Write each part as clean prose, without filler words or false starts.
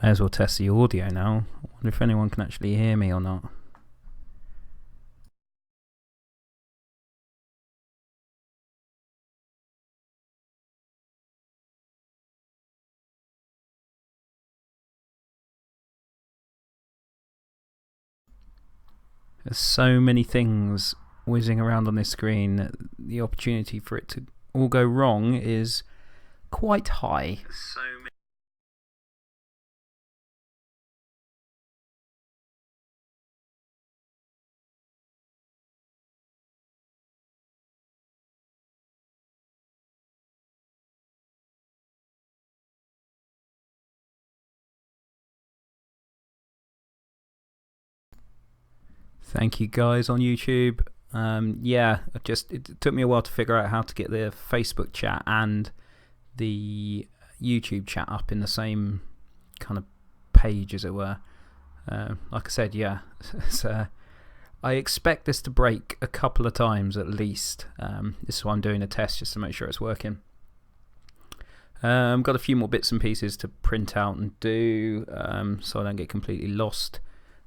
May as well test the audio now. I wonder if anyone can actually hear me or not. There's so many things whizzing around on this screen. The opportunity for it to all go wrong is quite high. Thank you guys on YouTube. It took me a while to figure out how to get the Facebook chat and the YouTube chat up in the same kind of page, as it were. Like I said, I expect this to break a couple of times at least. This is why I'm doing a test, just to make sure it's working. Got a few more bits and pieces to print out and do, so I don't get completely lost.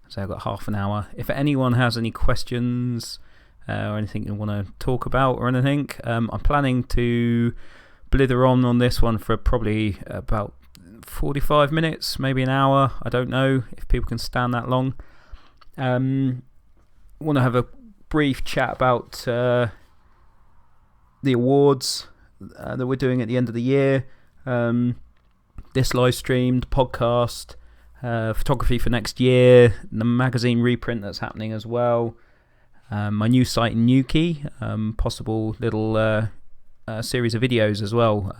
So I've got half an hour. If anyone has any questions or anything you want to talk about or anything, I'm planning to blither on this one for probably about 45 minutes, maybe an hour. I don't know if people can stand that long. Want to have a brief chat about the awards that we're doing at the end of the year. This live streamed podcast. Photography for next year, the magazine reprint that's happening as well, my new site in Newquay, possible little series of videos as well,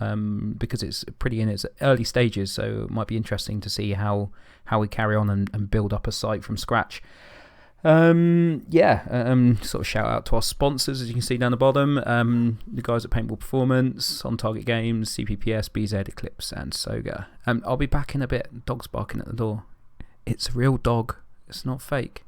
because it's pretty in its early stages, so it might be interesting to see how we carry on and build up a site from scratch. Sort of shout out to our sponsors, as you can see down the bottom, the guys at Paintball Performance, On Target Games, CPPS, BZ, Eclipse and Soga. I'll be back in a bit. Dog's barking at the door. It's a real dog, it's not fake.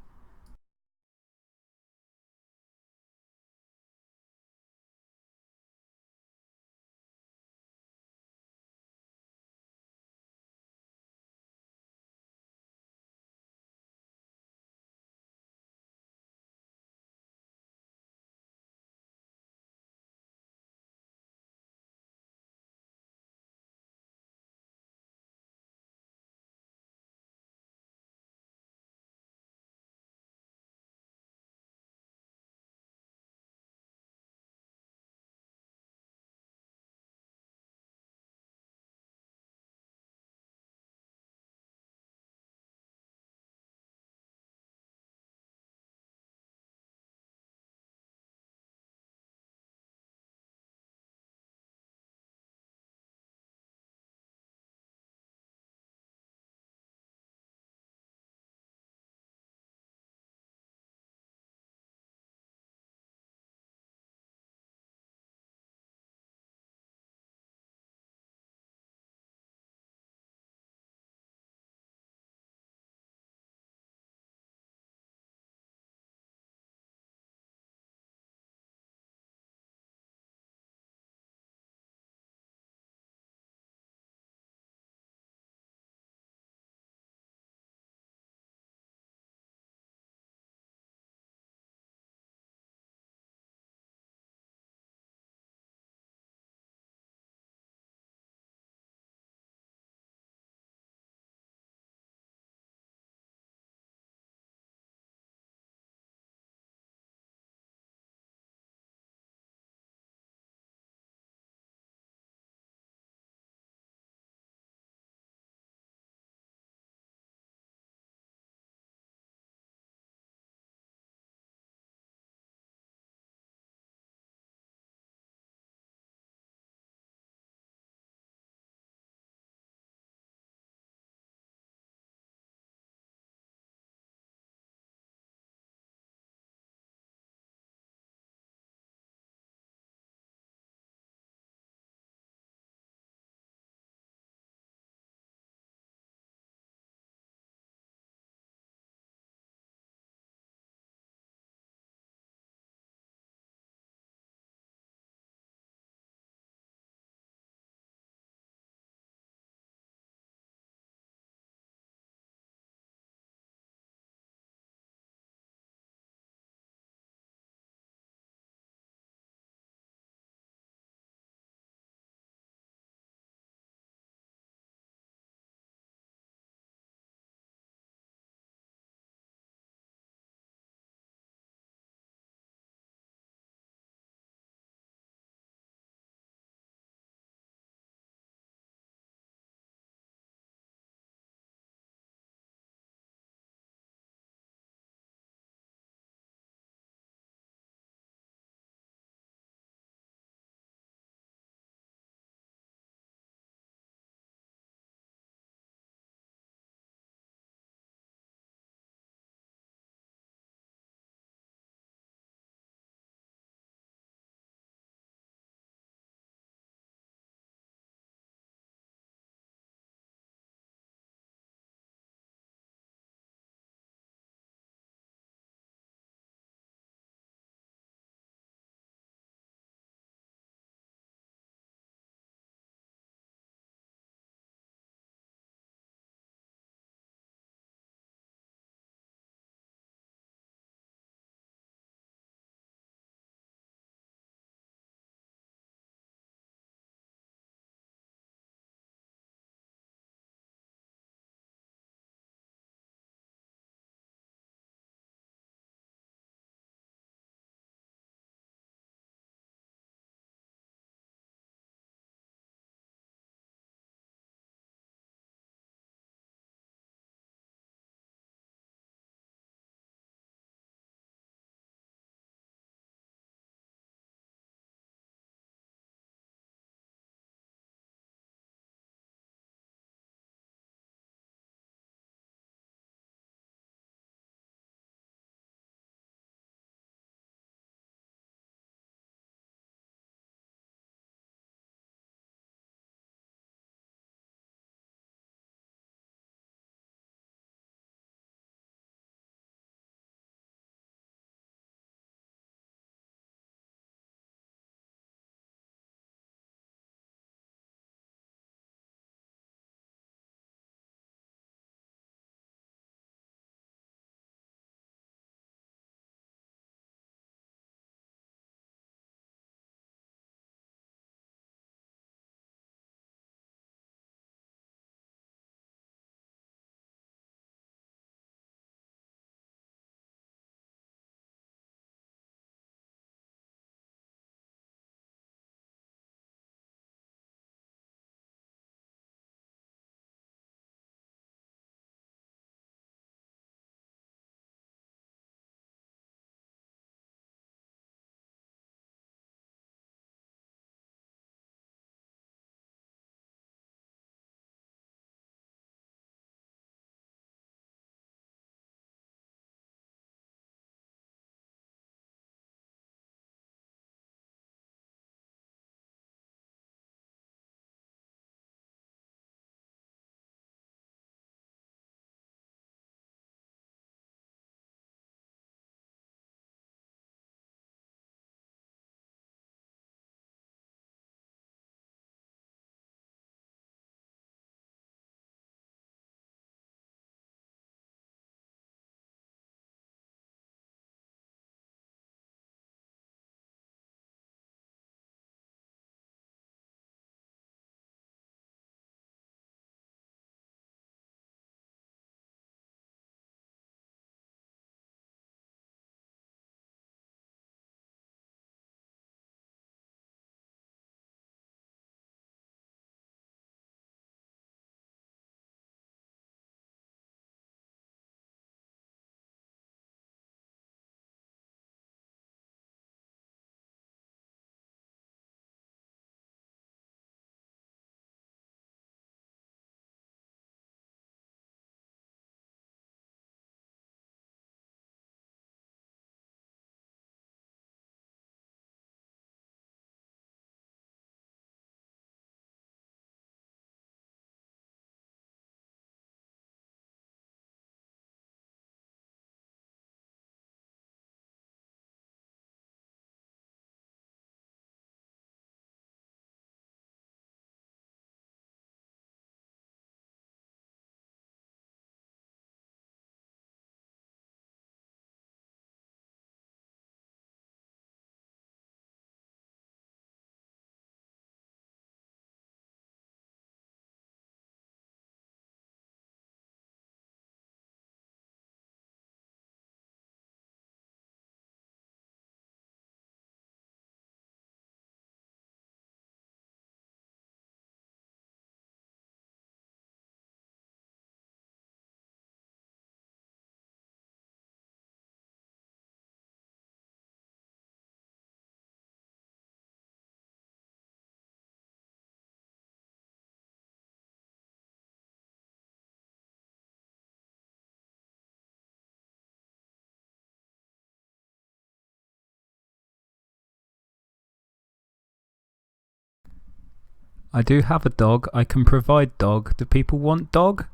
I do have a dog. I can provide dog. Do people want dog?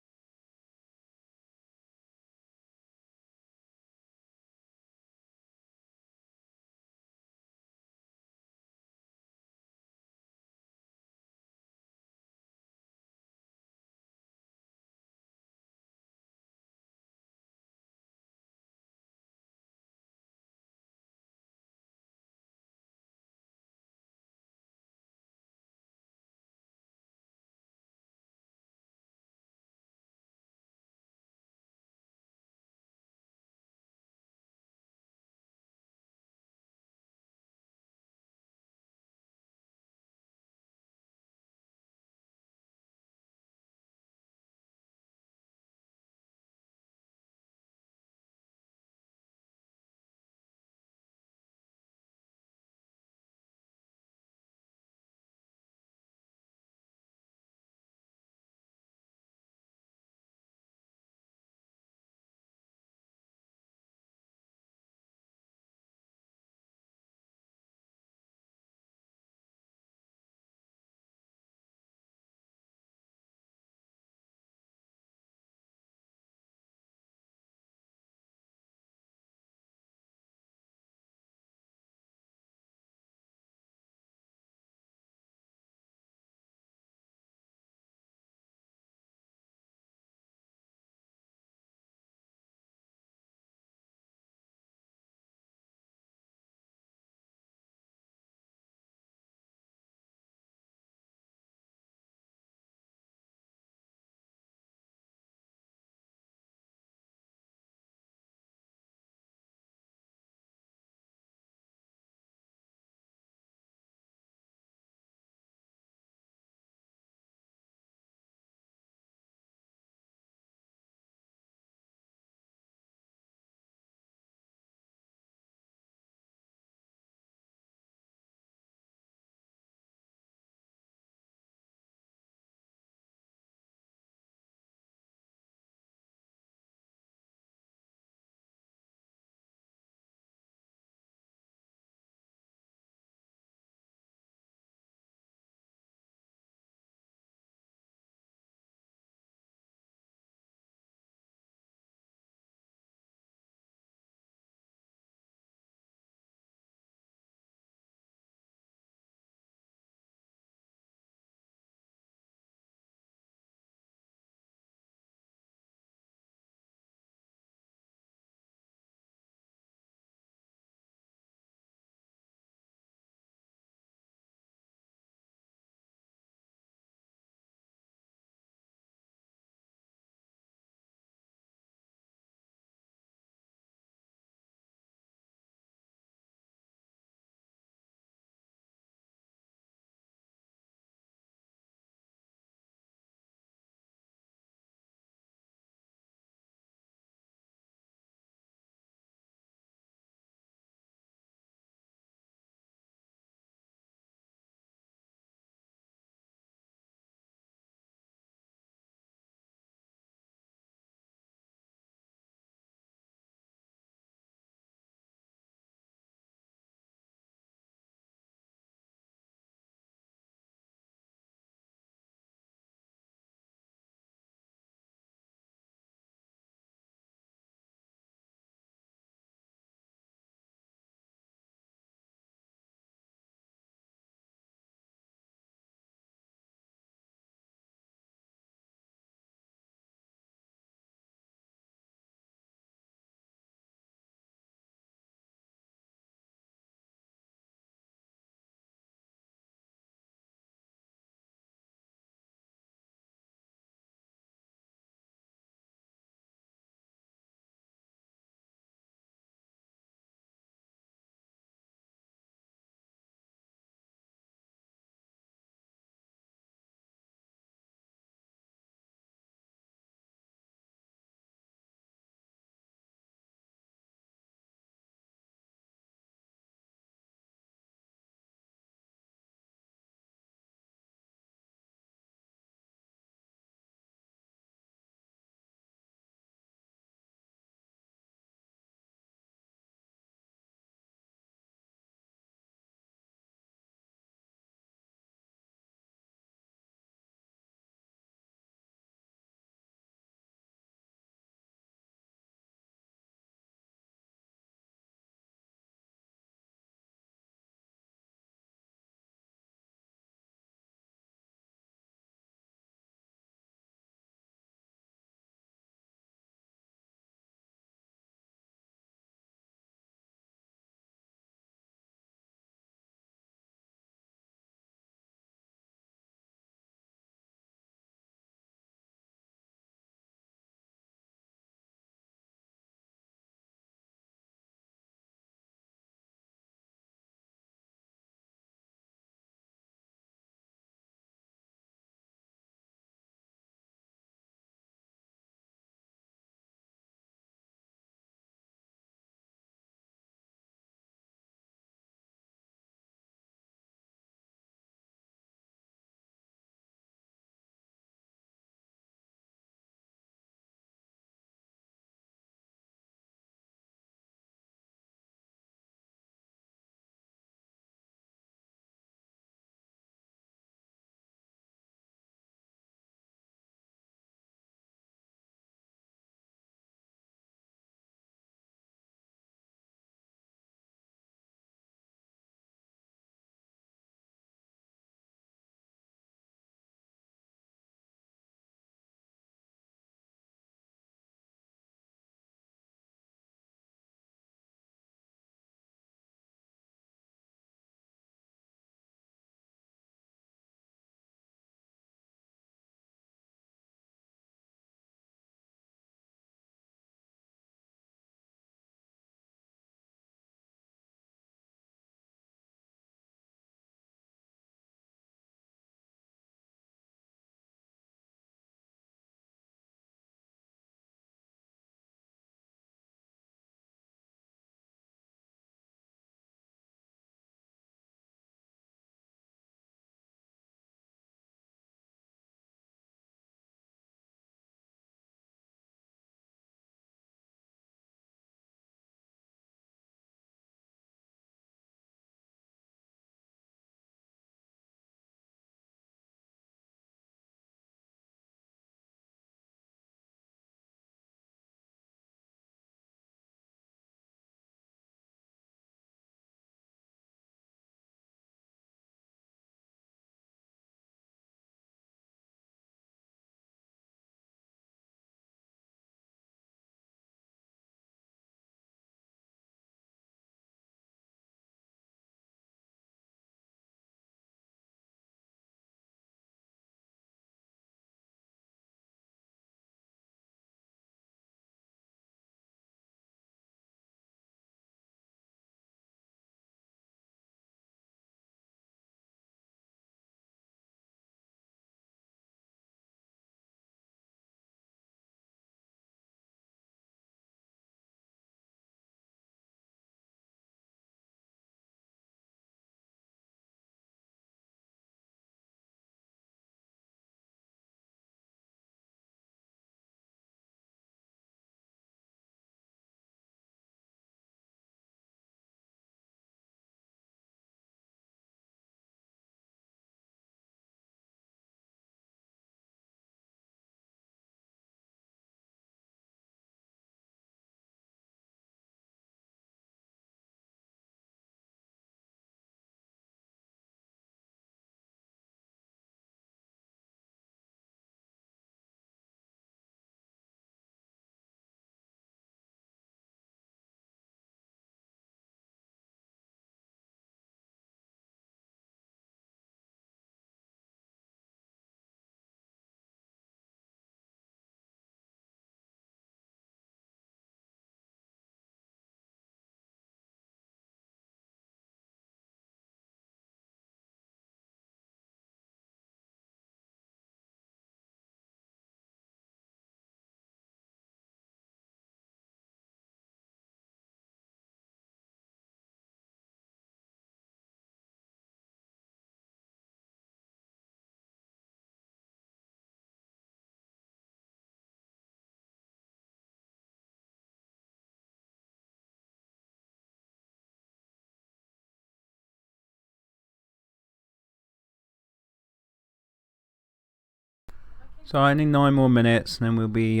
So only 9 more minutes, and then we'll be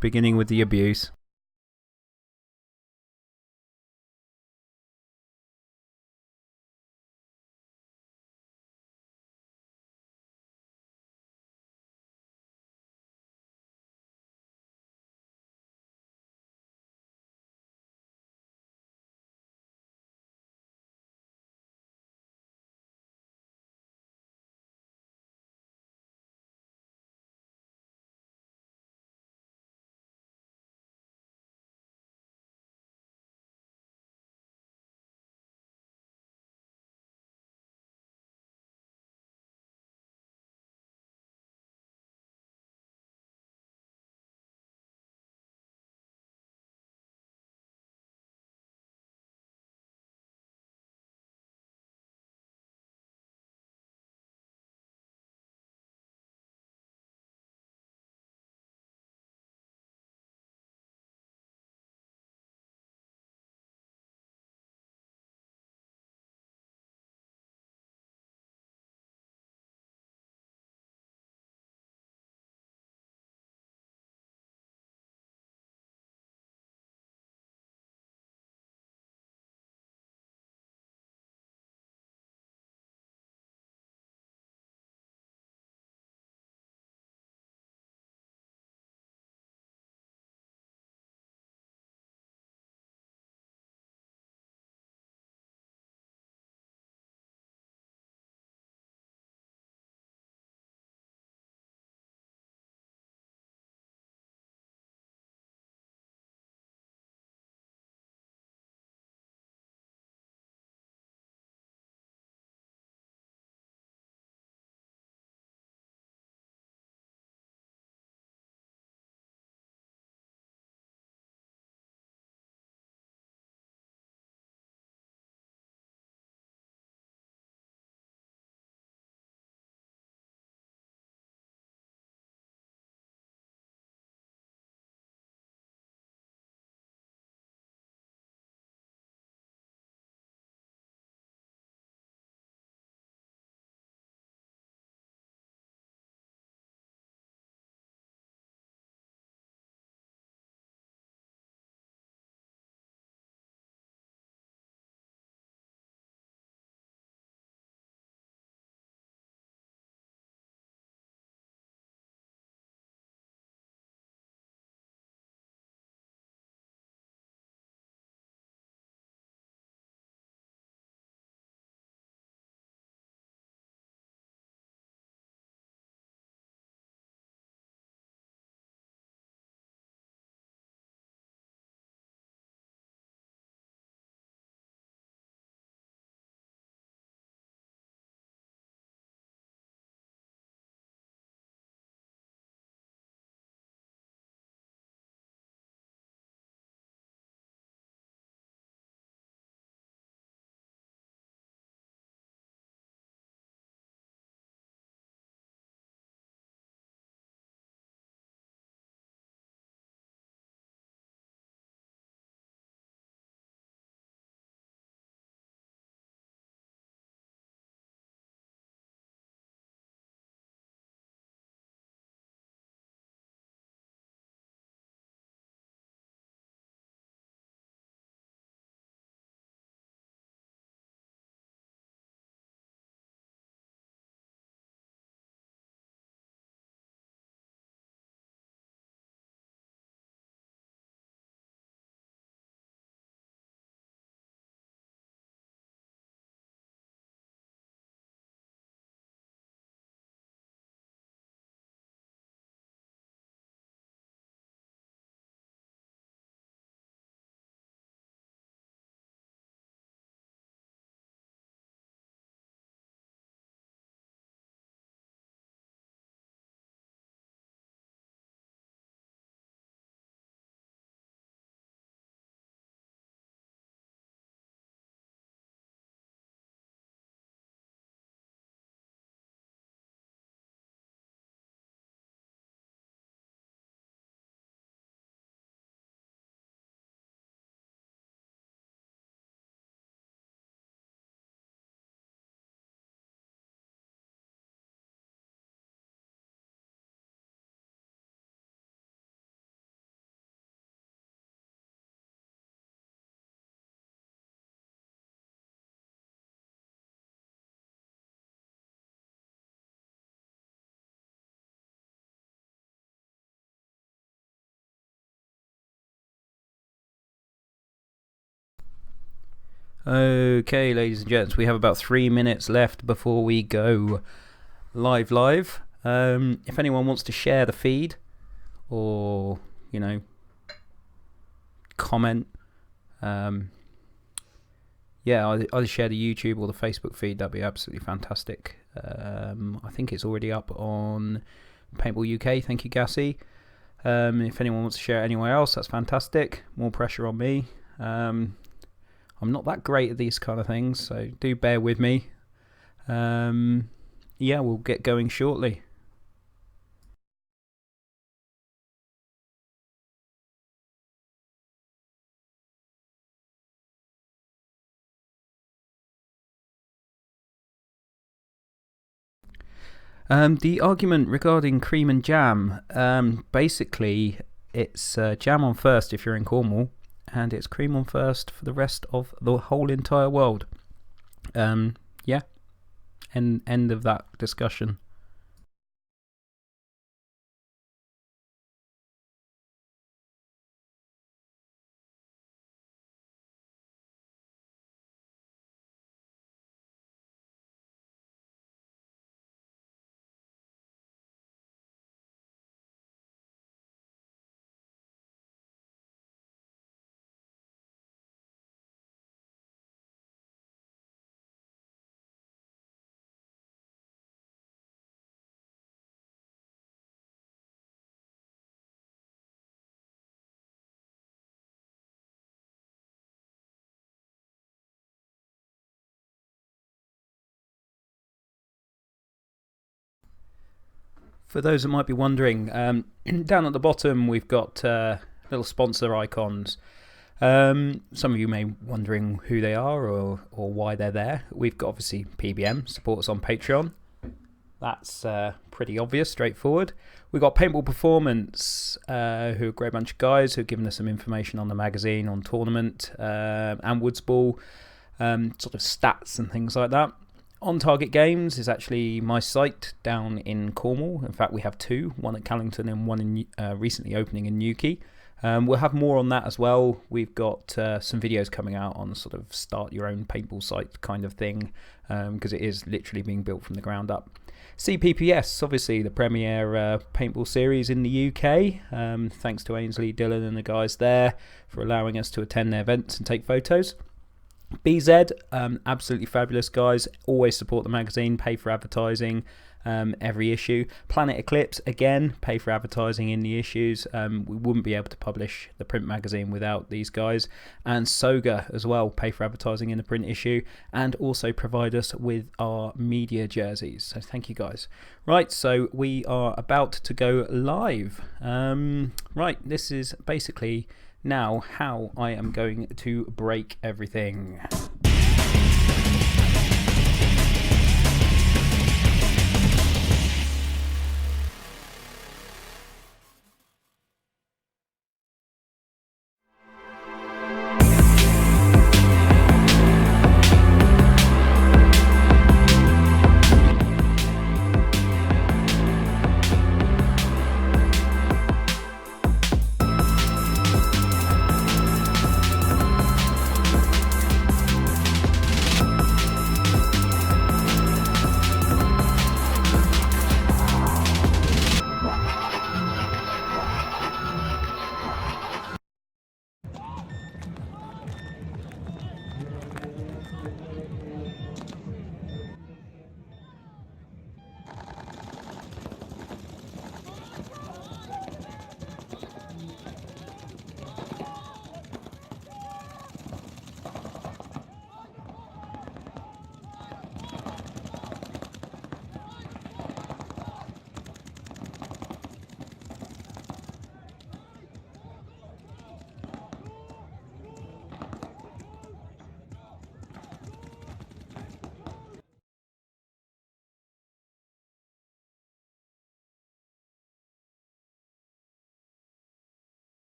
beginning with the abuse. Okay, ladies and gents, we have about 3 minutes left before we go live. If anyone wants to share the feed or, comment, either share the YouTube or the Facebook feed, that'd be absolutely fantastic. I think it's already up on Paintball UK, thank you Gassy. If anyone wants to share it anywhere else, that's fantastic. More pressure on me. I'm not that great at these kind of things, so do bear with me. We'll get going shortly. The argument regarding cream and jam, basically it's jam on first if you're in Cornwall, and it's cream on first for the rest of the whole entire world. End of that discussion. For those that might be wondering, down at the bottom we've got little sponsor icons. Some of you may be wondering who they are or why they're there. We've got obviously PBM, support us on Patreon. That's pretty obvious, straightforward. We've got Paintball Performance, who are a great bunch of guys who have given us some information on the magazine, on tournament, and Woodsball, sort of stats and things like that. On Target Games is actually my site down in Cornwall. In fact, we have two, one at Callington and one in, recently opening in Newquay. We'll have more on that as well. We've got some videos coming out on sort of start your own paintball site kind of thing, because it is literally being built from the ground up. CPPS, obviously the premier paintball series in the UK. Thanks to Ainsley, Dylan and the guys there for allowing us to attend their events and take photos. BZ, absolutely fabulous guys, always support the magazine, pay for advertising every issue. Planet Eclipse, again, pay for advertising in the issues. We wouldn't be able to publish the print magazine without these guys. And Soga as well, pay for advertising in the print issue and also provide us with our media jerseys. So thank you guys. Right, so we are about to go live. Right, this is basically now how I am going to break everything.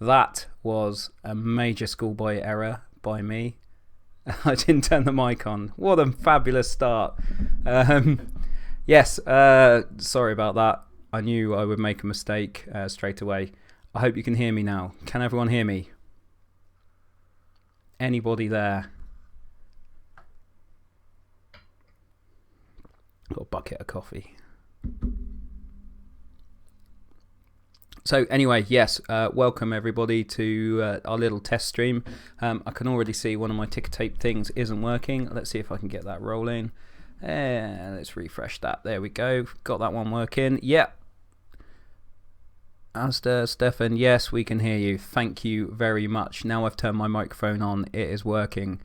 That was a major schoolboy error by me. I didn't turn the mic on. What a fabulous start. Yes, sorry about that. I knew I would make a mistake straight away. I hope you can hear me now. Can everyone hear me? Anybody there? Got a bucket of coffee. So anyway, yes, welcome everybody to our little test stream. I can already see one of my ticker tape things isn't working. Let's see if I can get that rolling. Let's refresh that. There we go. Got that one working. Yep. Asta, Stefan, yes, we can hear you. Thank you very much. Now I've turned my microphone on. It is working.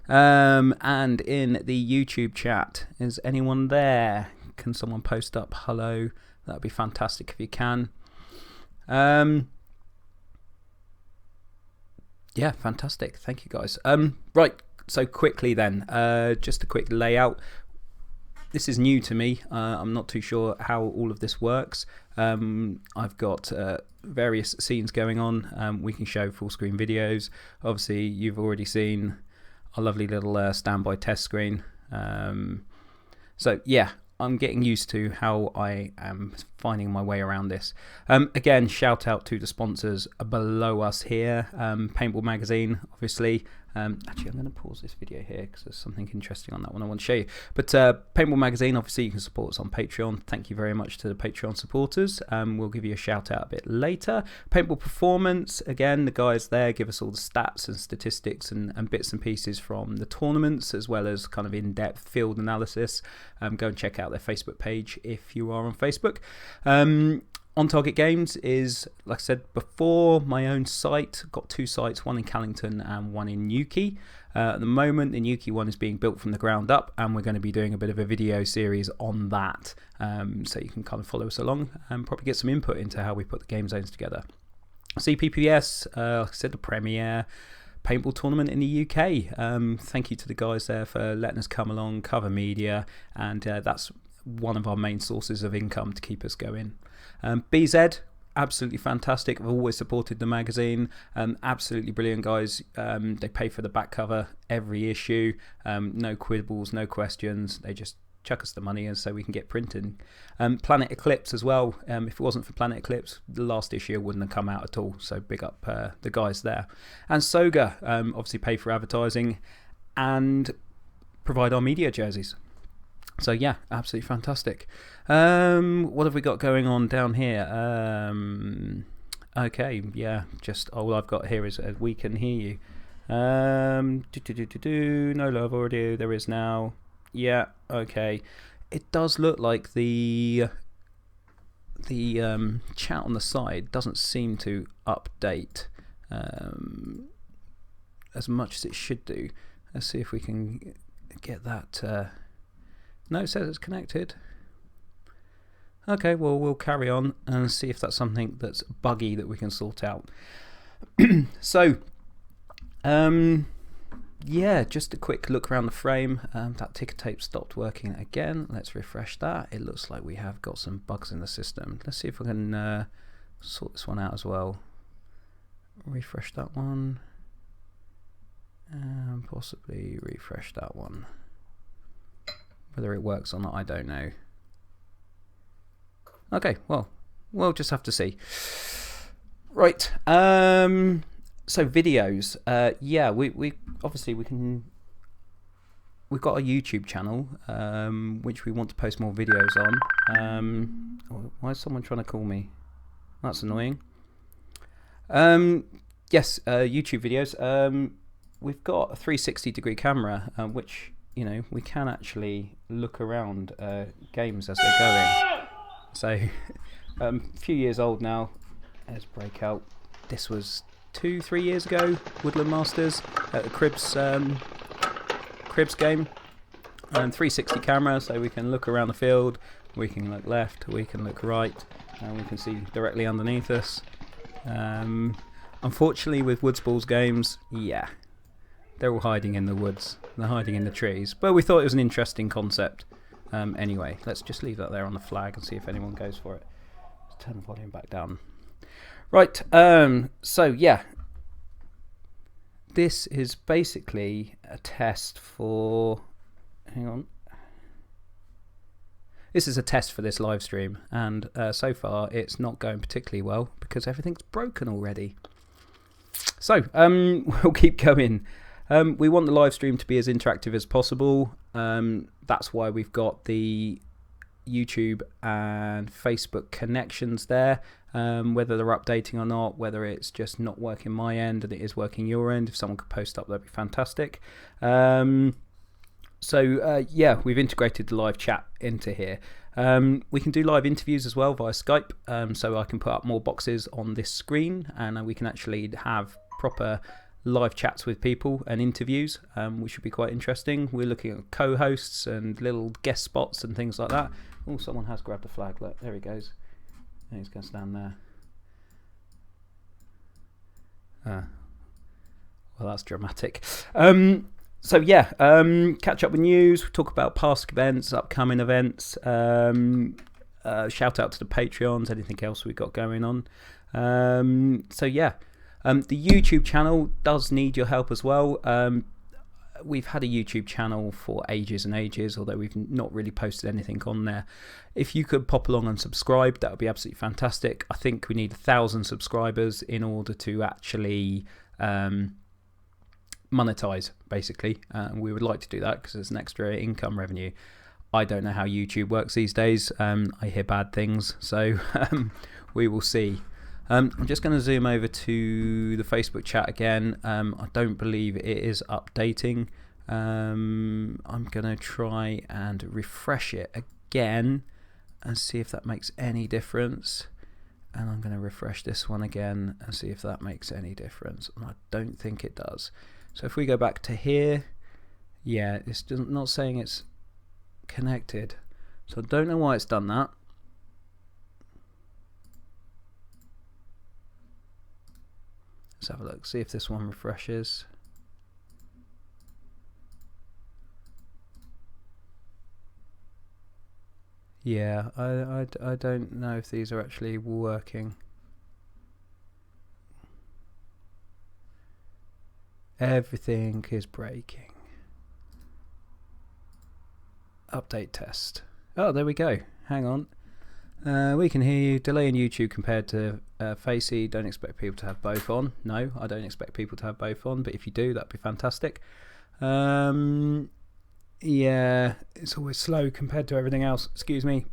And in the YouTube chat, is anyone there? Can someone post up hello? That'd be fantastic if you can. Yeah, fantastic. Thank you guys. Right, so quickly then, just a quick layout. This is new to me. I'm not too sure how all of this works. I've got various scenes going on. We can show full screen videos. Obviously, you've already seen a lovely little standby test screen. So yeah, I'm getting used to how I am finding my way around this. Again, shout out to the sponsors below us here. Paintball Magazine, obviously. Actually, I'm going to pause this video here because there's something interesting on that one I want to show you. But Paintball Magazine, obviously, you can support us on Patreon. Thank you very much to the Patreon supporters. We'll give you a shout out a bit later. Paintball Performance, again, the guys there give us all the stats and statistics and bits and pieces from the tournaments, as well as kind of in-depth field analysis. Go and check out their Facebook page if you are on Facebook. On Target Games is, like I said before, my own site. Got two sites, one in Callington and one in Newquay. At the moment, the Newquay one is being built from the ground up, and we're going to be doing a bit of a video series on that. So you can kind of follow us along and probably get some input into how we put the game zones together. CPPS, like I said, the premier paintball tournament in the UK. Thank you to the guys there for letting us come along, cover media, and that's one of our main sources of income to keep us going. BZ, absolutely fantastic. I've always supported the magazine. Absolutely brilliant guys. They pay for the back cover every issue. No quibbles, no questions. They just chuck us the money and so we can get printing. Planet Eclipse as well. If it wasn't for Planet Eclipse, the last issue wouldn't have come out at all. So big up the guys there. And Soga, obviously pay for advertising and provide our media jerseys. So yeah, absolutely fantastic. What have we got going on down here? Okay, yeah, just all I've got here is we can hear you. No love audio, there is now. Yeah, okay. It does look like the chat on the side doesn't seem to update as much as it should do. Let's see if we can get that. No, it says it's connected. Okay, well, we'll carry on and see if that's something that's buggy that we can sort out. So, yeah, just a quick look around the frame. That ticker tape stopped working again. Let's refresh that. It looks like we have got some bugs in the system. Let's see if we can sort this one out as well. Refresh that one. And possibly refresh that one. Whether it works or not, I don't know. Okay, well, we'll just have to see. Right, so videos. Yeah, we obviously we've got a YouTube channel which we want to post more videos on. Why is someone trying to call me? That's annoying. Yes, YouTube videos. We've got a 360-degree camera, which, you know, we can actually look around games as they're going. So, a few years old now. There's Breakout. This was 2-3 years ago. Woodland Masters at the Cribs game. 360 camera, so we can look around the field. We can look left. We can look right, and we can see directly underneath us. Unfortunately, with Woodsball's games, yeah, they're all hiding in the woods. They're hiding in the trees. But we thought it was an interesting concept. Anyway, let's just leave that there on the flag and see if anyone goes for it. Let's turn the volume back down. Right, so yeah. This is basically a test for... Hang on. this is a test for this live stream, and so far it's not going particularly well because everything's broken already. So we'll keep going. We want the live stream to be as interactive as possible. That's why we've got the YouTube and Facebook connections there. Whether they're updating or not, whether it's just not working my end and it is working your end, if someone could post up, that'd be fantastic. Yeah, we've integrated the live chat into here. We can do live interviews as well via Skype, so I can put up more boxes on this screen, and we can actually have proper live chats with people and interviews, which should be quite interesting. We're looking at co-hosts and little guest spots and things like that. Oh, someone has grabbed a flag. Look, there he goes. He's going to stand there. Well, that's dramatic. So yeah, catch up with news, talk about past events, upcoming events, shout out to the Patreons, anything else we've got going on. So yeah, the YouTube channel does need your help as well. We've had a YouTube channel for ages and ages, although we've not really posted anything on there. If you could pop along and subscribe, that would be absolutely fantastic. I think we need 1,000 subscribers in order to actually monetize, basically. We would like to do that because it's an extra income revenue. I don't know how YouTube works these days. I hear bad things, so we will see. I'm just going to zoom over to the Facebook chat again. I don't believe it is updating. I'm going to try and refresh it again and see if that makes any difference. And I'm going to refresh this one again and see if that makes any difference. And I don't think it does. So if we go back to here, yeah, it's not saying it's connected. So I don't know why it's done that. Let's have a look, see if this one refreshes. Yeah, I don't know if these are actually working. Everything is breaking. Update test. Oh, there we go. Hang on. We can hear you. Delay in YouTube compared to Facey. Don't expect people to have both on. No, I don't expect people to have both on, but if you do, that'd be fantastic. Yeah, it's always slow compared to everything else. Excuse me.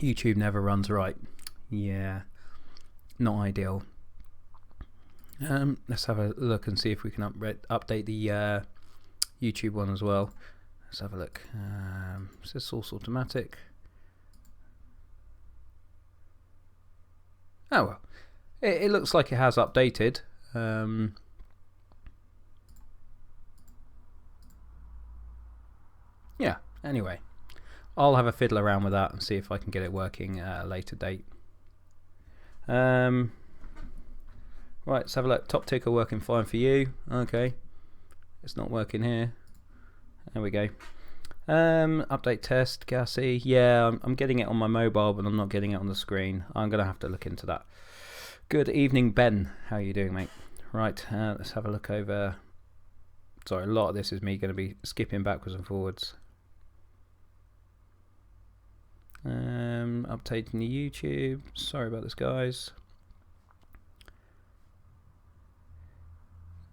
YouTube never runs right. Yeah, not ideal. Let's have a look and see if we can update the YouTube one as well. Let's have a look. Is this source automatic? Oh well, it looks like it has updated. Yeah, anyway, I'll have a fiddle around with that and see if I can get it working at a later date. Right, let's have a look. Top ticker working fine for you. Okay, it's not working here. There we go. Update test, gassy. Yeah, I'm getting it on my mobile, but I'm not getting it on the screen. I'm going to have to look into that. Good evening, Ben. How are you doing, mate? Right, let's have a look over. Sorry, a lot of this is me going to be skipping backwards and forwards. Updating the YouTube. Sorry about this, guys.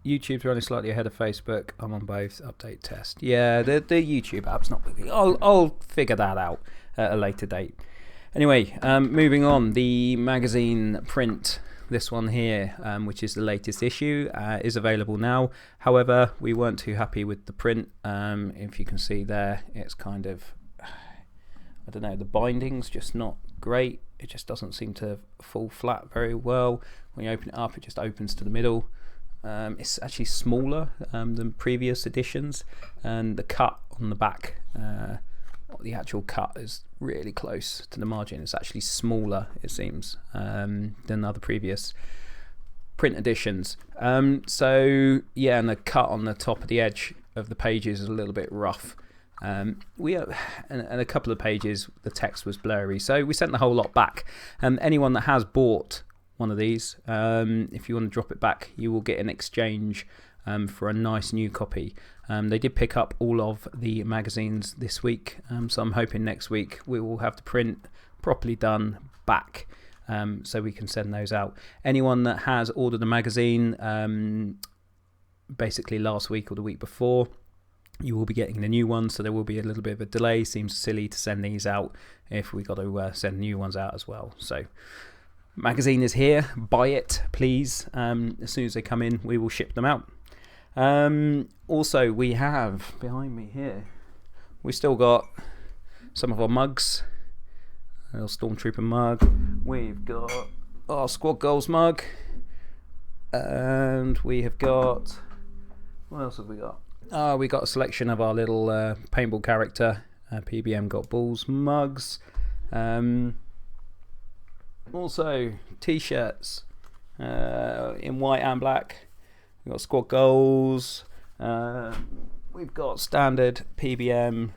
YouTube's running slightly ahead of Facebook. I'm on both. Update test. Yeah, the YouTube app's not working. I'll figure that out at a later date. Anyway, moving on. The magazine print, this one here, which is the latest issue, is available now. However, we weren't too happy with the print. If you can see there, it's kind of, I don't know, the binding's just not great. It just doesn't seem to fall flat very well. When you open it up, it just opens to the middle. It's actually smaller than previous editions, and the cut on the back, the actual cut is really close to the margin. It's actually smaller, it seems, than other previous print editions. So yeah, and the cut on the top of the edge of the pages is a little bit rough. And a couple of pages the text was blurry, so we sent the whole lot back. Anyone that has bought one of these, if you want to drop it back, you will get an exchange for a nice new copy. They did pick up all of the magazines this week, so I'm hoping next week we will have the print properly done back, so we can send those out. Anyone that has ordered a magazine basically last week or the week before, you will be getting the new ones, so there will be a little bit of a delay. Seems silly to send these out if we got to send new ones out as well. So magazine is here, buy it please. As soon as they come in, we will ship them out. Also, we have behind me here, we still got some of our mugs. A little Stormtrooper mug. We've got our Squad Goals mug, and we have got, what else have we got? We got a selection of our little paintball character PBM Got Balls mugs. Also t-shirts in white and black. We've got Squad Goals. We've got standard PBM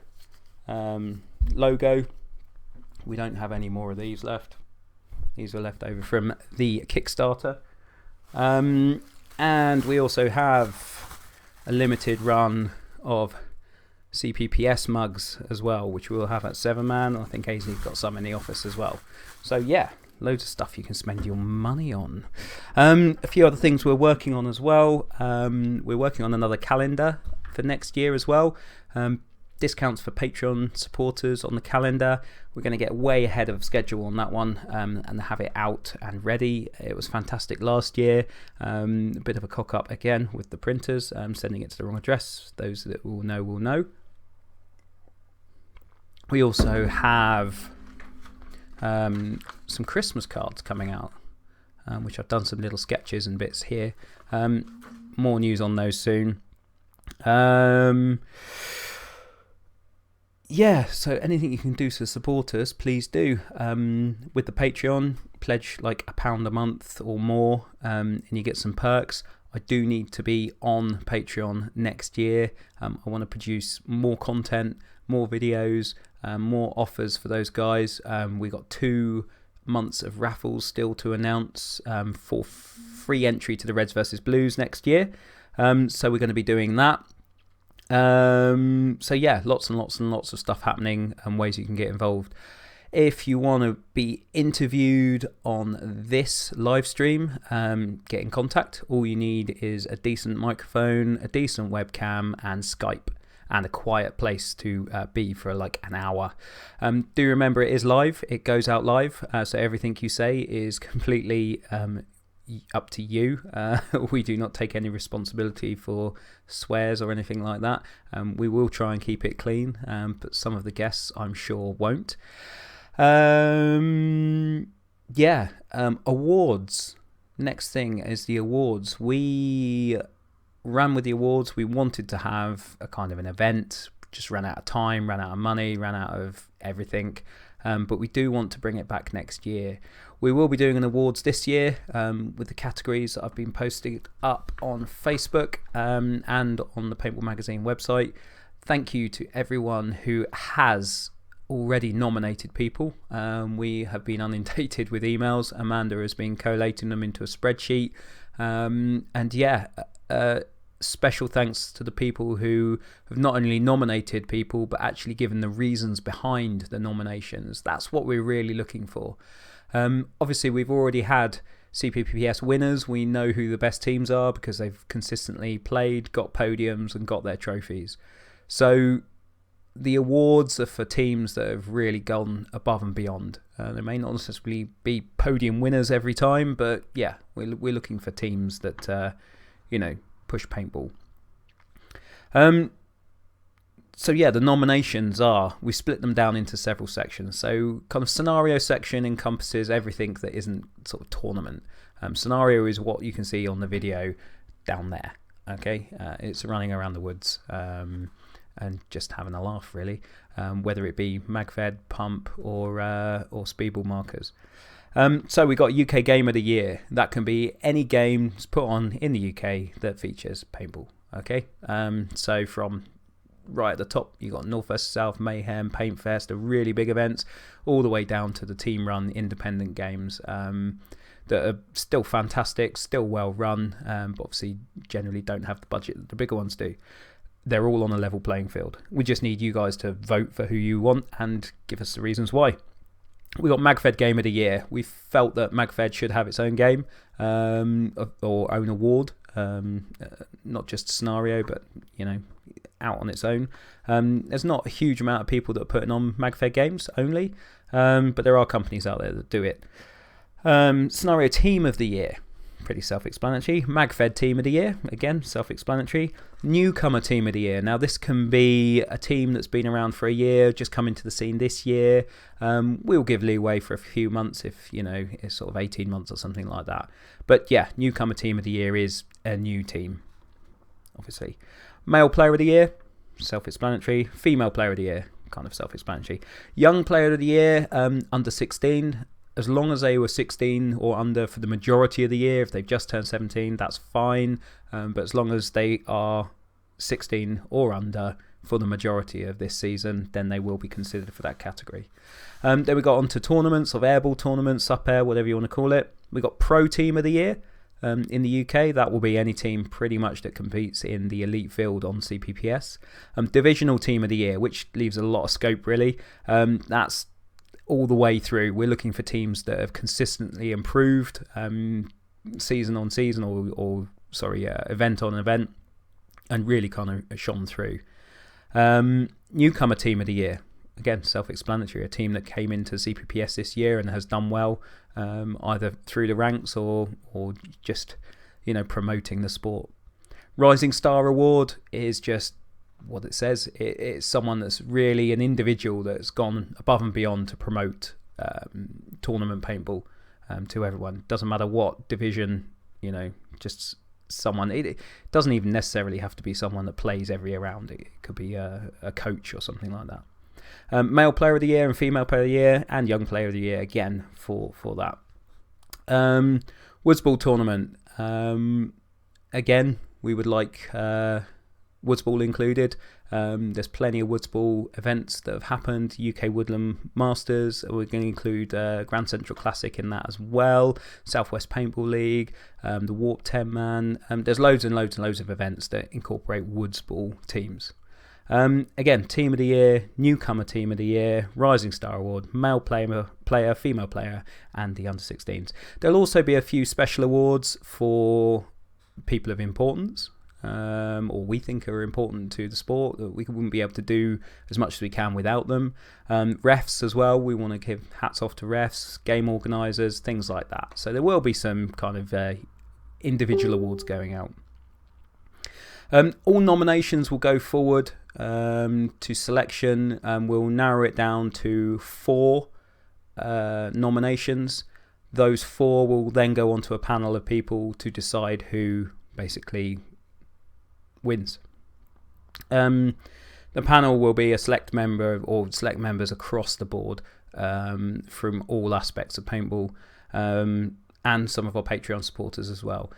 logo. We don't have any more of these left. These were left over from the Kickstarter. And we also have a limited run of CPPS mugs as well, which we'll have at 7Man. I think Ainsley's got some in the office as well. So yeah, loads of stuff you can spend your money on. A few other things we're working on as well. We're working on another calendar for next year as well. Discounts for Patreon supporters on the calendar. We're going to get way ahead of schedule on that one, and have it out and ready. It was fantastic last year. A bit of a cock up again with the printers, sending it to the wrong address. Those that will know. We also have some Christmas cards coming out, which I've done some little sketches and bits here. More news on those soon. Yeah, so anything you can do to support us, please do. With the Patreon, pledge like £1 a month or more, and you get some perks. I do need to be on Patreon next year. I want to produce more content, more videos, more offers for those guys. We got 2 months of raffles still to announce for free entry to the Reds versus Blues next year. So we're going to be doing that. So yeah, lots and lots of stuff happening and ways you can get involved. If you want to be interviewed on this live stream, get in contact. All you need is a decent microphone, a decent webcam, and Skype, and a quiet place to be for like an hour. Do remember it is live, it goes out live, so everything you say is completely up to you. We do not take any responsibility for swears or anything like that. We will try and keep it clean, but some of the guests I'm sure won't. Awards. Next thing is the awards. We ran with the awards. We wanted to have a kind of an event, just ran out of time, ran out of money, ran out of everything. But we do want to bring it back next year. We will be doing an awards this year with the categories that I've been posting up on Facebook and on the Paintball Magazine website. Thank you to everyone who has already nominated people. We have been inundated with emails. Amanda has been collating them into a spreadsheet. Special thanks to the people who have not only nominated people but actually given the reasons behind the nominations. That's what we're really looking for. Obviously we've already had CPPS winners. We know who the best teams are because they've consistently played, got podiums and got their trophies. So the awards are for teams that have really gone above and beyond. They may not necessarily be podium winners every time, but yeah, we're looking for teams that push paintball. So yeah, the nominations are, we split them down into several sections. So kind of scenario section encompasses everything that isn't sort of tournament. Scenario is what you can see on the video down there. Okay, it's running around the woods and just having a laugh really, whether it be MagFed, Pump or Speedball markers. So we got UK Game of the Year. That can be any game put on in the UK that features paintball. Okay, so from right at the top, you got North vs South, Mayhem, Paintfest, the really big events, all the way down to the team run independent games. that are still fantastic, still well run, but obviously generally don't have the budget that the bigger ones do. They're all on a level playing field. We just need you guys to vote for who you want and give us the reasons why. We got MagFed Game of the Year. We felt that MagFed should have its own game or own award, not just scenario, but out on its own. There's not a huge amount of people that are putting on MagFed games only, but there are companies out there that do it. Scenario Team of the Year, pretty self-explanatory. MagFed Team of the Year, again, self-explanatory. Newcomer Team of the Year. Now, this can be a team that's been around for a year, just come into the scene this year. We'll give leeway for a few months if, it's sort of 18 months or something like that. But yeah, Newcomer Team of the Year is a new team, obviously. Male Player of the Year, self-explanatory. Female Player of the Year, kind of self-explanatory. Young Player of the Year, under 16. As long as they were 16 or under for the majority of the year, if they've just turned 17, that's fine. But as long as they are 16 or under for the majority of this season, then they will be considered for that category. Then we got on to tournaments, of airball tournaments, up air, whatever you want to call it. We got Pro Team of the Year. In the UK, that will be any team pretty much that competes in the elite field on CPPS. Divisional Team of the Year, which leaves a lot of scope really. That's all the way through. We're looking for teams that have consistently improved season on season or event on event and really kind of shone through. Newcomer Team of the Year, again, self-explanatory, a team that came into CPPS this year and has done well, either through the ranks or just promoting the sport. Rising Star Award is just what it says. It's someone that's really an individual that's gone above and beyond to promote tournament paintball to everyone. Doesn't matter what division, just someone. It doesn't even necessarily have to be someone that plays every round. It could be a coach or something like that. Male Player of the Year and Female Player of the Year and Young Player of the Year again for that. Woods Ball Tournament. Again, we would like Woods Ball included. There's plenty of Woods Ball events that have happened. UK Woodland Masters. We're going to include Grand Central Classic in that as well. Southwest Paintball League. The Warp 10 Man. There's loads and loads and loads of events that incorporate Woods Ball teams. Again, Team of the Year, Newcomer Team of the Year, Rising Star Award, Male Player, Female Player, and the Under 16s. There'll also be a few special awards for people of importance. Or we think are important to the sport that we wouldn't be able to do as much as we can without them. Refs as well, we want to give hats off to refs, game organisers, things like that. So there will be some kind of individual awards going out. All nominations will go forward to selection. We'll narrow it down to 4 nominations. Those 4 will then go on to a panel of people to decide who basically wins. The panel will be a select member or select members across the board from all aspects of paintball and some of our Patreon supporters as well.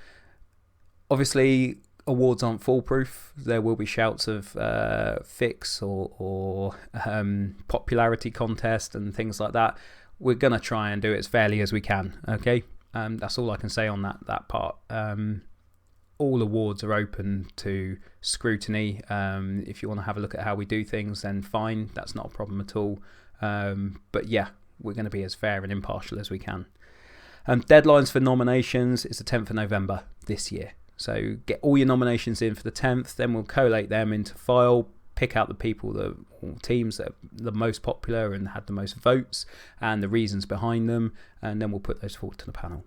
Obviously, awards aren't foolproof. There will be shouts of fix or popularity contest and things like that. We're going to try and do it as fairly as we can, okay? That's all I can say on that part. All awards are open to scrutiny. If you want to have a look at how we do things, then fine. That's not a problem at all. But yeah, we're going to be as fair and impartial as we can. Deadlines for nominations is the 10th of November this year. So get all your nominations in for the 10th. Then we'll collate them into file, pick out the people or teams that are the most popular and had the most votes and the reasons behind them. And then we'll put those forward to the panel.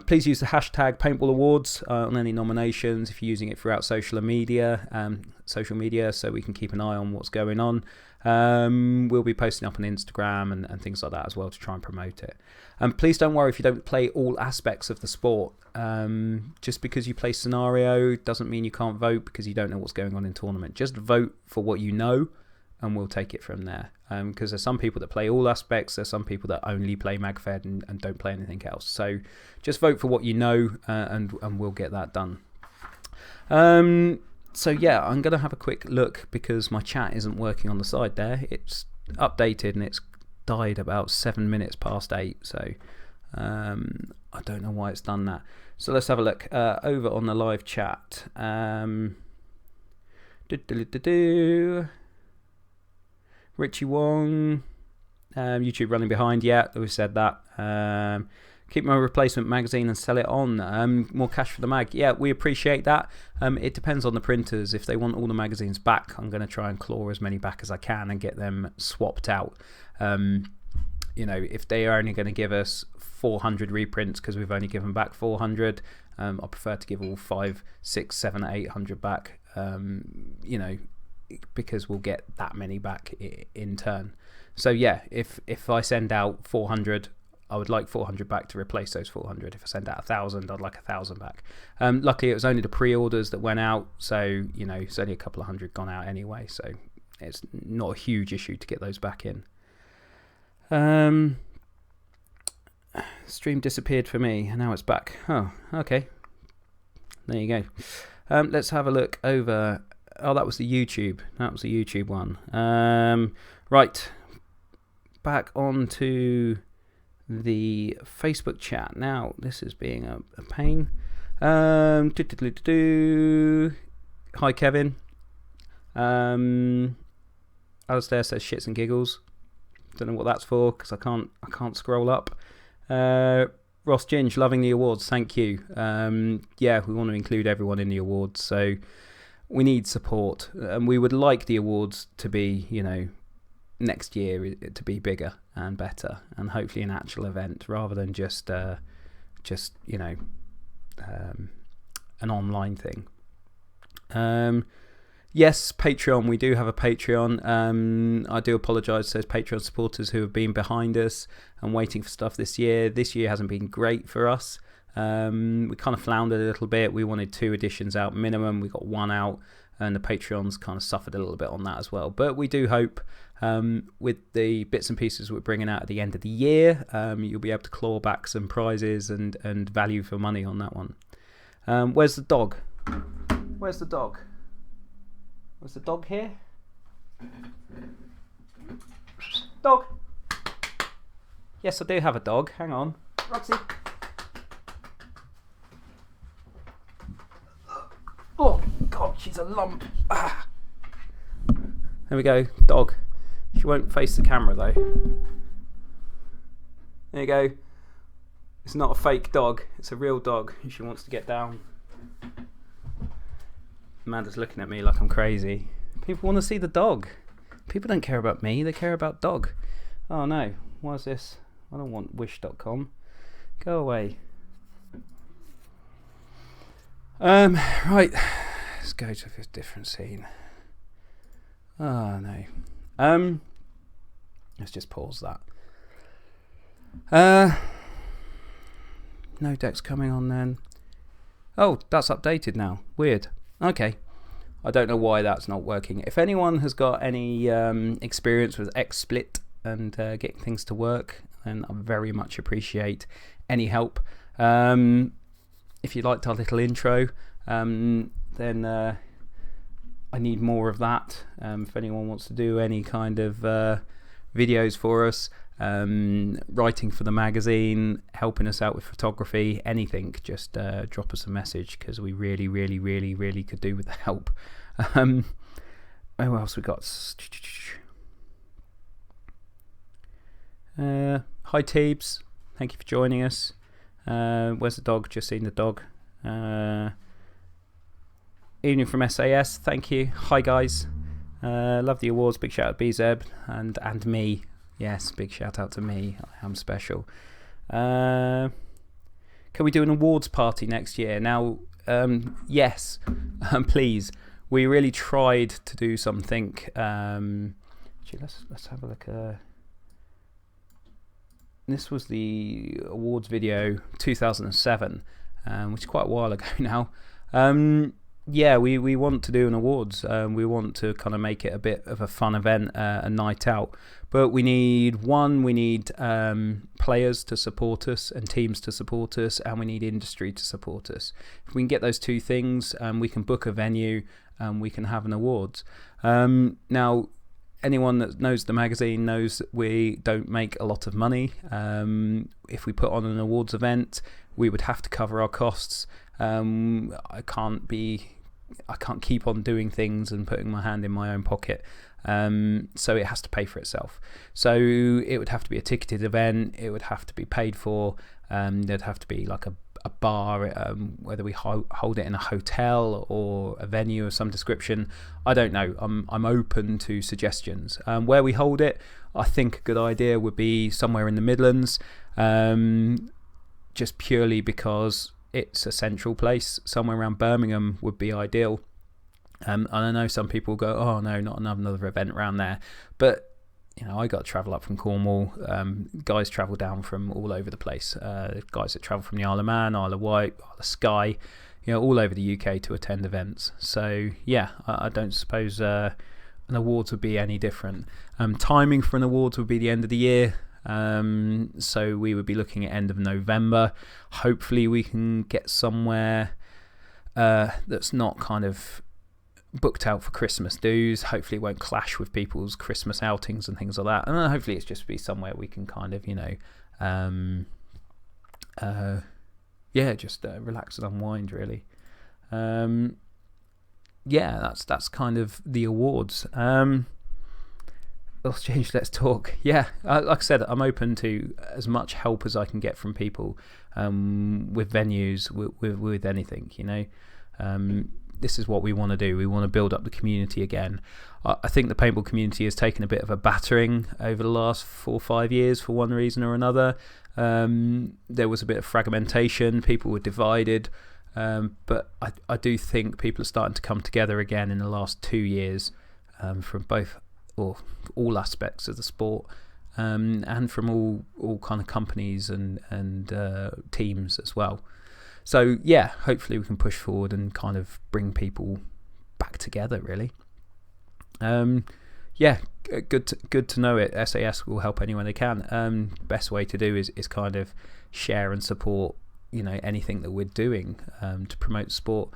Please use the hashtag Paintball Awards on any nominations if you're using it throughout social media, so we can keep an eye on what's going on. We'll be posting up on Instagram and things like that as well to try and promote it. Please don't worry if you don't play all aspects of the sport. Just because you play scenario doesn't mean you can't vote because you don't know what's going on in tournament. Just vote for what you know and we'll take it from there. Because there's some people that play all aspects, there's some people that only play MagFed and don't play anything else. So just vote for what you know and we'll get that done. So yeah, I'm going to have a quick look because my chat isn't working on the side there. It's updated and it's died about 7 minutes past 8. So I don't know why it's done that. So let's have a look over on the live chat. Richie Wong, YouTube running behind. Yeah, we said that. Keep my replacement magazine and sell it on. More cash for the mag. Yeah, we appreciate that. It depends on the printers. If they want all the magazines back, I'm going to try and claw as many back as I can and get them swapped out. If they are only going to give us 400 reprints because we've only given back 400, I prefer to give all 500, 600, 700, 800 back. Because we'll get that many back in turn. So yeah, if I send out 400, I would like 400 back to replace those 400. If I send out 1,000, I'd like 1,000 back. Luckily, it was only the pre-orders that went out, so it's only a couple of hundred gone out anyway. So it's not a huge issue to get those back in. Stream disappeared for me, and now it's back. Oh, okay. There you go. Let's have a look over. Oh, that was the YouTube. That was the YouTube one. Right. Back onto the Facebook chat. Now, this is being a pain. Hi, Kevin. Alistair says shits and giggles. Don't know what that's for because I can't scroll up. Ross Ginge, loving the awards. Thank you. Yeah, we want to include everyone in the awards, so we need support, and we would like the awards to be, next year to be bigger and better, and hopefully an actual event rather than just an online thing. Yes, Patreon. We do have a Patreon. I do apologise to those Patreon supporters who have been behind us and waiting for stuff this year. This year hasn't been great for us. We kind of floundered a little bit. We wanted 2 editions out minimum. We got 1 out, and the Patreons kind of suffered a little bit on that as well. But we do hope with the bits and pieces we're bringing out at the end of the year, you'll be able to claw back some prizes and value for money on that one. Where's the dog? Where's the dog? Was the dog here? Dog! Yes, I do have a dog. Hang on. Roxy! Oh, God, she's a lump. Ah. There we go. Dog. She won't face the camera, though. There you go. It's not a fake dog. It's a real dog. She wants to get down. Amanda's looking at me like I'm crazy. People want to see the dog. People don't care about me. They care about dog. Oh, no. Why is this? I don't want wish.com. Go away. Right. Let's go to a different scene. Oh, no. Let's just pause that. No deck's coming on then. Oh, that's updated now. Weird. Okay. I don't know why that's not working. If anyone has got any experience with XSplit and getting things to work, then I very much appreciate any help. If you liked our little intro, then I need more of that. If anyone wants to do any kind of videos for us, writing for the magazine, helping us out with photography, anything, just drop us a message because we really, really, really, really could do with the help. What else we got? Hi Teebs, thank you for joining us. Where's the dog? Just seen the dog. Evening from SAS, thank you. Hi guys, love the awards. Big shout out to BZeb and me. Yes, big shout out to me. I am special. Can we do an awards party next year? Now, yes, please. We really tried to do something. Actually, let's have a look. This was the awards video 2007, which is quite a while ago now. Yeah, we want to do an awards. We want to kind of make it a bit of a fun event, a night out. But we need players to support us and teams to support us, and we need industry to support us. If we can get those 2 things, we can book a venue and we can have an awards. Now, anyone that knows the magazine knows that we don't make a lot of money. If we put on an awards event, we would have to cover our costs. I can't keep on doing things and putting my hand in my own pocket. So it has to pay for itself. So it would have to be a ticketed event. It would have to be paid for. There'd have to be like a bar, whether we hold it in a hotel or a venue of some description. I don't know. I'm open to suggestions. Where we hold it, I think a good idea would be somewhere in the Midlands, just purely because it's a central place. Somewhere around Birmingham would be ideal. And I know some people go, oh no, not another event around there, but I got to travel up from Cornwall. Guys travel down from all over the place. Guys that travel from the Isle of Man, Isle of Wight, Isle of Skye, all over the UK to attend events. So yeah, I don't suppose an awards would be any different. Timing for an awards would be the end of the year. So we would be looking at end of November. Hopefully we can get somewhere that's not kind of booked out for Christmas dues. Hopefully it won't clash with people's Christmas outings and things like that. And hopefully it's just be somewhere we can kind of, just relax and unwind really. That's kind of the awards. Let's change, let's talk. Yeah, like I said, I'm open to as much help as I can get from people with venues, with anything, This is what we want to do. We want to build up the community again. I think the paintball community has taken a bit of a battering over the last 4 or 5 years for one reason or another. There was a bit of fragmentation. People were divided. But I do think people are starting to come together again in the last 2 years from both or all aspects of the sport and from all kind of companies and teams as well. So yeah, hopefully we can push forward and kind of bring people back together really. Good to know it. SAS will help anyone they can. Best way to do is kind of share and support anything that we're doing to promote sport.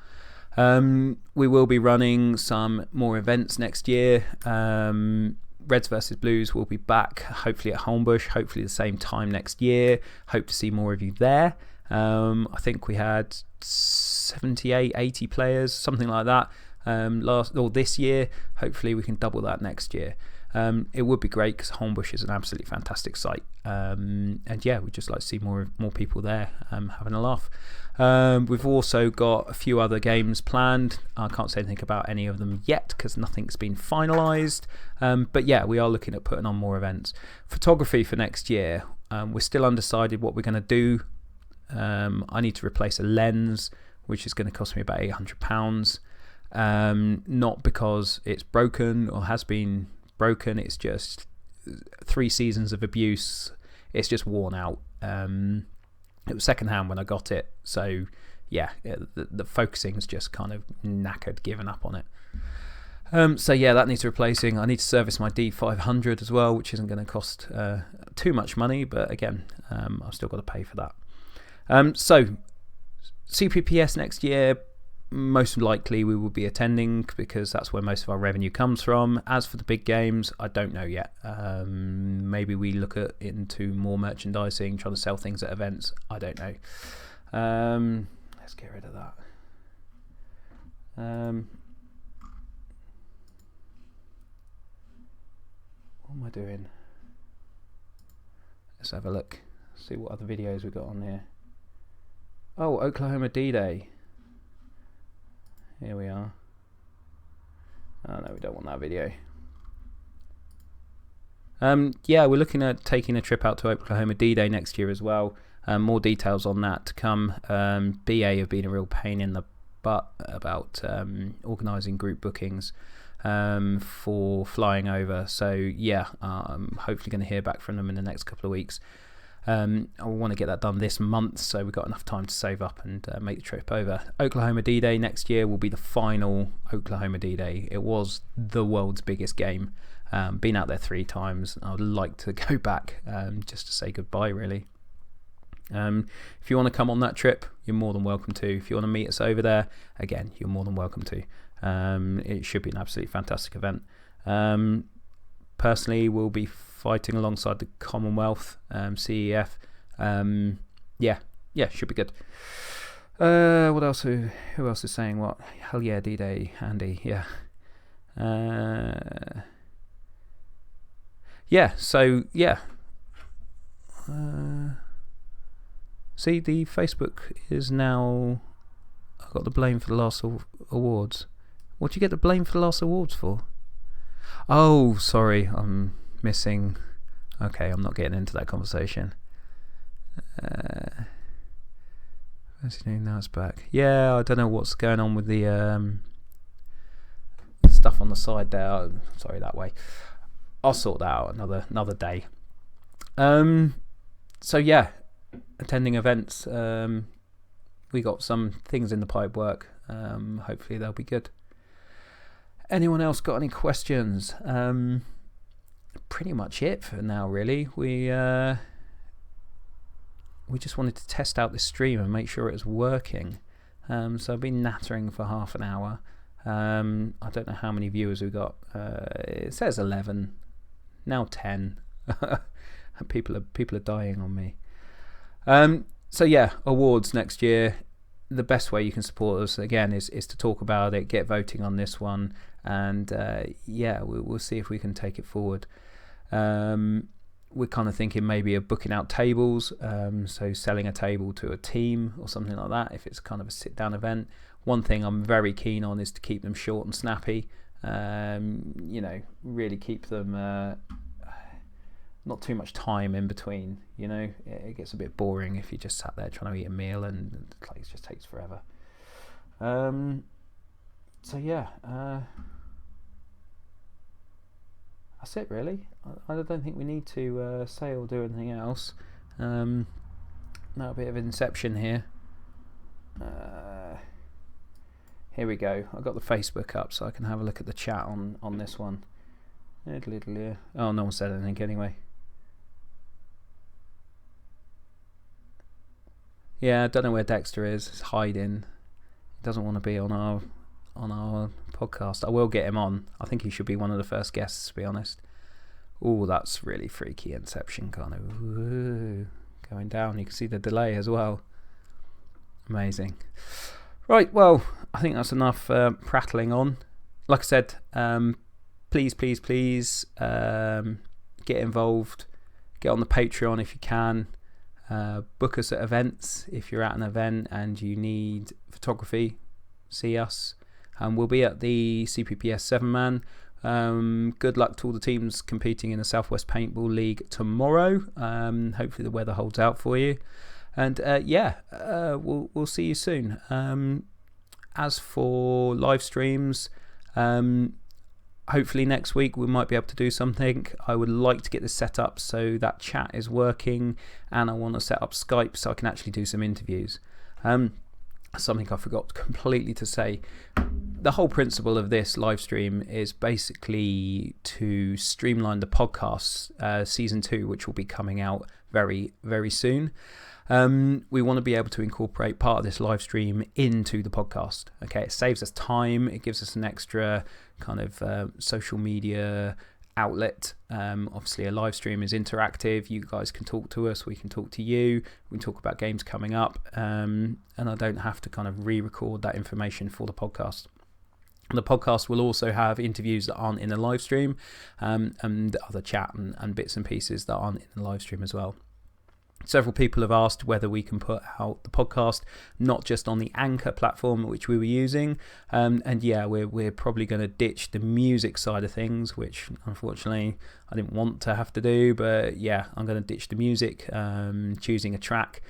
We will be running some more events next year. Reds versus Blues will be back, hopefully at Holmbush, hopefully the same time next year. Hope to see more of you there. I think we had 78, 80 players, something like that this year. Hopefully we can double that next year. It would be great because Holmbush is an absolutely fantastic site. And yeah, we'd just like to see more people there having a laugh. We've also got a few other games planned. I can't say anything about any of them yet because nothing's been finalised. But yeah, we are looking at putting on more events. Photography for next year, we're still undecided what we're going to do. I need to replace a lens, which is going to cost me about £800. Not because it's broken or has been broken, it's just 3 seasons of abuse. It's just worn out. It was secondhand when I got it, so yeah, the focusing's just kind of knackered, given up on it. So yeah, that needs replacing. I need to service my D500 as well, which isn't going to cost too much money, but again, I've still got to pay for that. So CPPS next year, most likely we will be attending because that's where most of our revenue comes from. As for the big games, I don't know yet. Maybe we look into more merchandising, trying to sell things at events. I don't know. Let's get rid of that. What am I doing? Let's have a look. See what other videos we've got on here. Oh, Oklahoma D-Day. Here we are. Oh no, we don't want that video. Yeah, we're looking at taking a trip out to Oklahoma D-Day next year as well. More details on that to come. BA have been a real pain in the butt about organising group bookings for flying over. So yeah, I'm hopefully going to hear back from them in the next couple of weeks. I want to get that done this month, so we've got enough time to save up and make the trip over. Oklahoma D-Day next year will be the final Oklahoma D-Day. It was the world's biggest game. Been out there 3 times. I would like to go back just to say goodbye, really. If you want to come on that trip, you're more than welcome to. If you want to meet us over there, again, you're more than welcome to. It should be an absolutely fantastic event. personally will be fighting alongside the Commonwealth, CEF. Should be good. What else? Who else is saying what? Hell yeah, D-Day, Andy. Yeah. See, the Facebook is now. I got the blame for the last awards. What do you get the blame for the last awards for? Oh, sorry, I'm missing. Okay, I'm not getting into that conversation. Now it's back. Yeah, I don't know what's going on with the stuff on the side there. Sorry, that way. I'll sort that out another day. So yeah, attending events. We got some things in the pipe work. Hopefully they'll be good. Anyone else got any questions? Pretty much it for now, really. We just wanted to test out this stream and make sure it was working. So I've been nattering for half an hour. I don't know how many viewers we got. It says 11, now 10. People are dying on me. So yeah, awards next year. The best way you can support us again is to talk about it, get voting on this one, and we'll see if we can take it forward. We're kind of thinking maybe of booking out tables, so selling a table to a team or something like that if it's kind of a sit-down event. One thing I'm very keen on is to keep them short and snappy. Really keep them not too much time in between. It gets a bit boring if you just sat there trying to eat a meal and it just takes forever. That's it really. I don't think we need to say or do anything else. Now a bit of Inception here. Here we go. I've got the Facebook up so I can have a look at the chat on this one. Oh, no one said anything anyway. Yeah, I don't know where Dexter is. He's hiding. He doesn't want to be on our podcast. I will get him on. I think he should be one of the first guests, to be honest. Oh, that's really freaky Inception kind of going down. You can see the delay as well. Amazing. Right, well, I think that's enough prattling on. Like I said, please get involved. Get on the Patreon if you can. Book us at events. If you're at an event and you need photography, see us. We'll be at the CPPS 7-man. Good luck to all the teams competing in the Southwest Paintball League tomorrow. Hopefully the weather holds out for you. And we'll see you soon. As for live streams, hopefully next week we might be able to do something. I would like to get this set up so that chat is working, and I want to set up Skype so I can actually do some interviews. Something I forgot completely to say. The whole principle of this live stream is basically to streamline the podcast, season 2, which will be coming out very, very soon. We want to be able to incorporate part of this live stream into the podcast. Okay, it saves us time. It gives us an extra kind of social media outlet. Obviously, a live stream is interactive. You guys can talk to us. We can talk to you. We can talk about games coming up. And I don't have to kind of re-record that information for the podcast. The podcast will also have interviews that aren't in the live stream, and other chat and bits and pieces that aren't in the live stream as well. Several people have asked whether we can put out the podcast not just on the Anchor platform which we were using, and yeah, we're probably going to ditch the music side of things, which unfortunately I didn't want to have to do, but yeah, I'm going to ditch the music, choosing a track.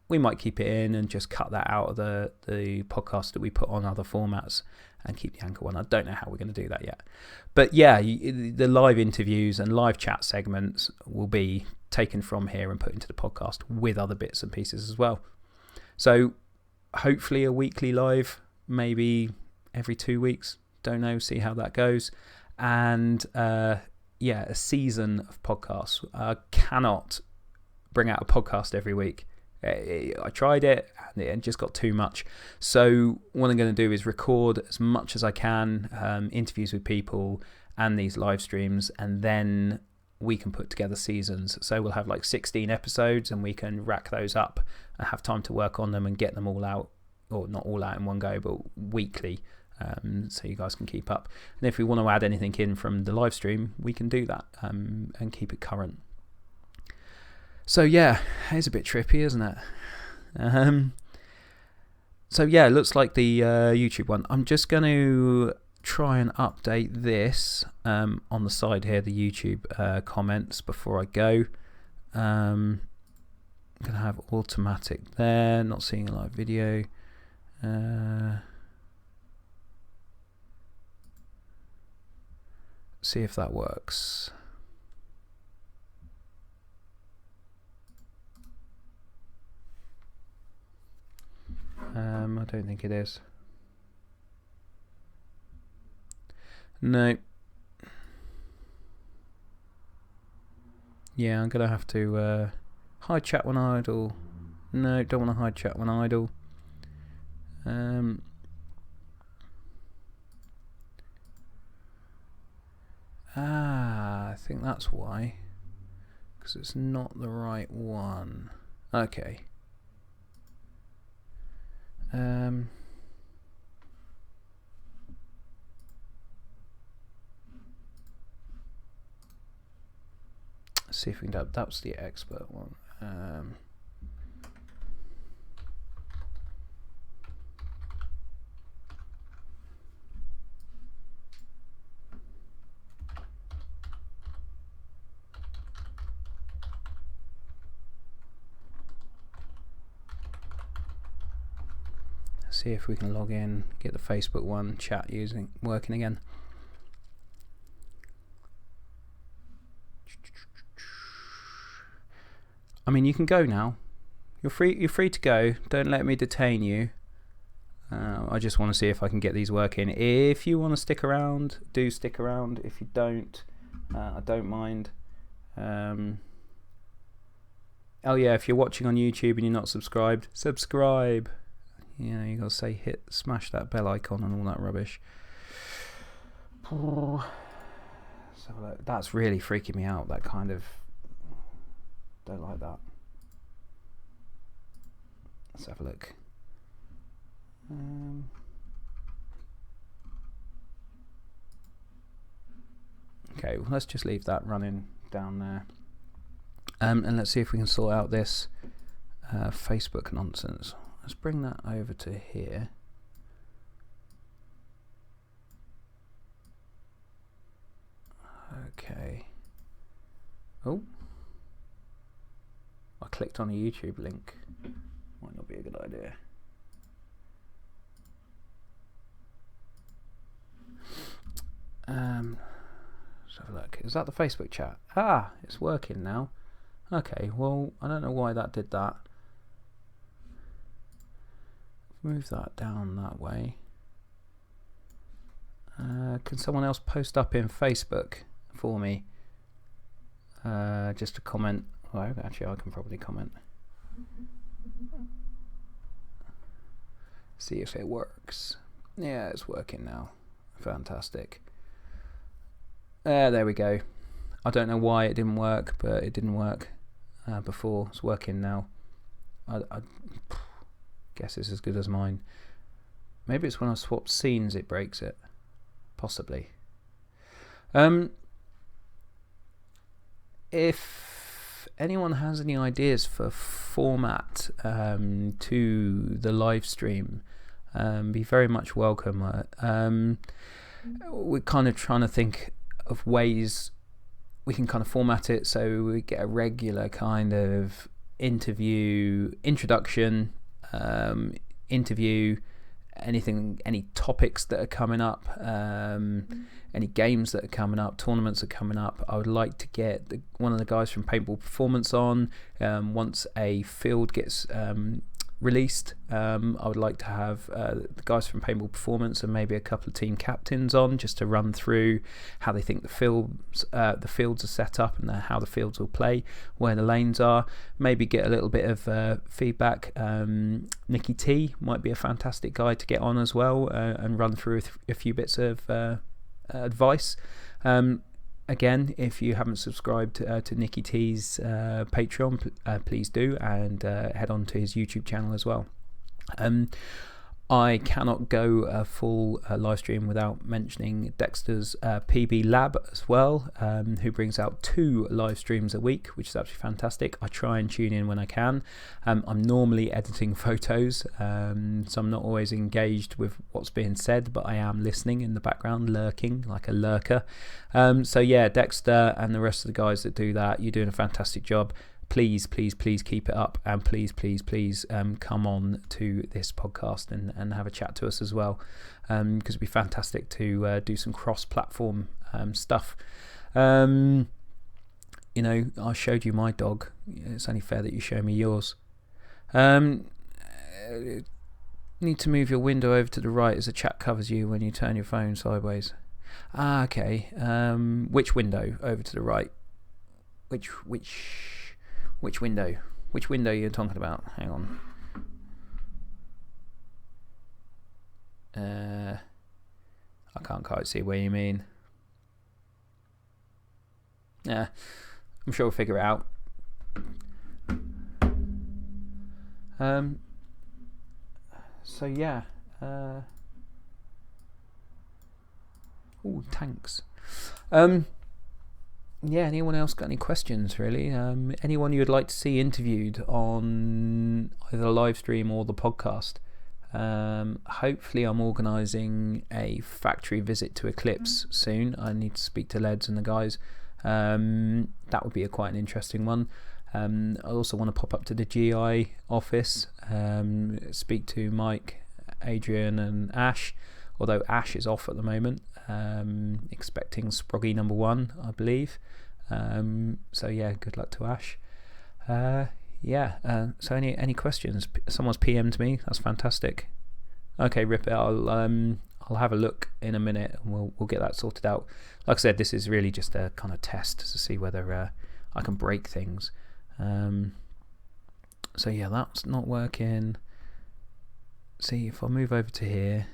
We might keep it in and just cut that out of the podcast that we put on other formats and keep the Anchor one. I don't know how we're going to do that yet, but yeah, the live interviews and live chat segments will be taken from here and put into the podcast with other bits and pieces as well. So hopefully a weekly live, maybe every 2 weeks, don't know, see how that goes. And a season of podcasts. I cannot bring out a podcast every week. I tried it and it just got too much. So what I'm going to do is record as much as I can, interviews with people and these live streams, and then we can put together seasons. So we'll have like 16 episodes and we can rack those up and have time to work on them and get them all out, or not all out in one go, but weekly, so you guys can keep up. And if we want to add anything in from the live stream, we can do that, and keep it current. So yeah, it's a bit trippy, isn't it? So yeah, it looks like the YouTube one. I'm just going to try and update this on the side here, the YouTube comments, before I go. I'm going to have automatic there, not seeing a live video. See if that works. I don't think it is. No. Yeah, I'm gonna have to hide chat when idle. No, don't want to hide chat when idle. I think that's why, because it's not the right one. Okay. See if we can do that's the expert one. See if we can log in, get the Facebook one, chat working again. I mean, you can go now. You're free to go. Don't let me detain you. I just want to see if I can get these working. If you want to stick around, do stick around. If you don't, I don't mind. Oh yeah, if you're watching on YouTube and you're not subscribed, subscribe. Yeah, you gotta say smash that bell icon and all that rubbish. So that's really freaking me out. That kind of, don't like that. Let's have a look. Okay, well, let's just leave that running down there. And let's see if we can sort out this Facebook nonsense. Let's bring that over to here. Okay. Oh. I clicked on a YouTube link. Might not be a good idea. Let's have a look. Is that the Facebook chat? Ah, it's working now. Okay, well, I don't know why that did that. Move that down that way. Can someone else post up in Facebook for me? Just a comment. Well, actually, I can probably comment. See if it works. Yeah, it's working now. Fantastic. There we go. I don't know why it didn't work, but it didn't work before. It's working now. I guess it's as good as mine. Maybe it's when I swap scenes it breaks it. Possibly. If anyone has any ideas for format to the live stream, be very much welcome. We're kind of trying to think of ways we can kind of format it so we get a regular kind of introduction, interview, any topics that are coming up, any games that are coming up, tournaments are coming up. I would like to get one of the guys from Paintball Performance on once a field gets released. I would like to have the guys from Paintball Performance and maybe a couple of team captains on, just to run through how they think the fields are set up and how the fields will play, where the lanes are. Maybe get a little bit of feedback. Nicky T might be a fantastic guy to get on as well, and run through a few bits of advice. Again, if you haven't subscribed to Nicky T's Patreon, please do, and head on to his YouTube channel as well. I cannot go a full live stream without mentioning Dexter's PB Lab as well, who brings out 2 live streams a week, which is absolutely fantastic. I try and tune in when I can. I'm normally editing photos, so I'm not always engaged with what's being said, but I am listening in the background, lurking like a lurker. So yeah, Dexter and the rest of the guys that do that, you're doing a fantastic job. Please keep it up, and please come on to this podcast and have a chat to us as well, because it'd be fantastic to do some cross-platform stuff. I showed you my dog. It's only fair that you show me yours. Need to move your window over to the right as the chat covers you when you turn your phone sideways. Okay. Which window over to the right? Which window? Which window you're talking about? Hang on. I can't quite see where you mean. Yeah, I'm sure we'll figure it out. So yeah. Tanks. Yeah, anyone else got any questions, really? Anyone you would like to see interviewed on either the live stream or the podcast? Hopefully I'm organising a factory visit to Eclipse soon. I need to speak to Leds and the guys. That would be quite an interesting one. I also want to pop up to the GI office, speak to Mike, Adrian and Ash, although Ash is off at the moment. Expecting Sproggy number 1, I believe. So yeah, good luck to Ash. So any questions? Someone's PM'd me. That's fantastic. Okay, Rip it. I'll have a look in a minute, and we'll get that sorted out. Like I said, this is really just a kind of test to see whether I can break things. So yeah, that's not working. See if I move over to here.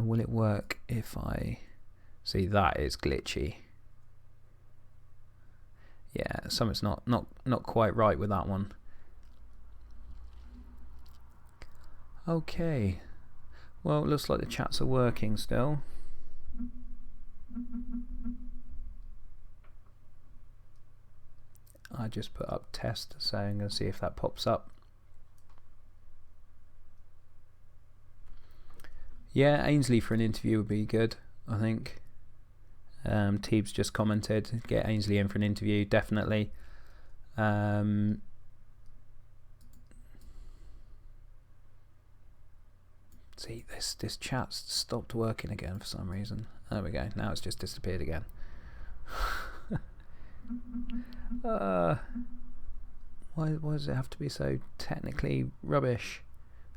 Will it work if I see? That is glitchy. Yeah, something's not quite right with that one. Okay, well, it looks like the chats are working still. I just put up test, so I'm going to see if that pops up. Yeah, Ainsley for an interview would be good, I think. Teebs just commented, get Ainsley in for an interview, definitely. See, this chat's stopped working again for some reason. There we go, now it's just disappeared again. Why does it have to be so technically rubbish?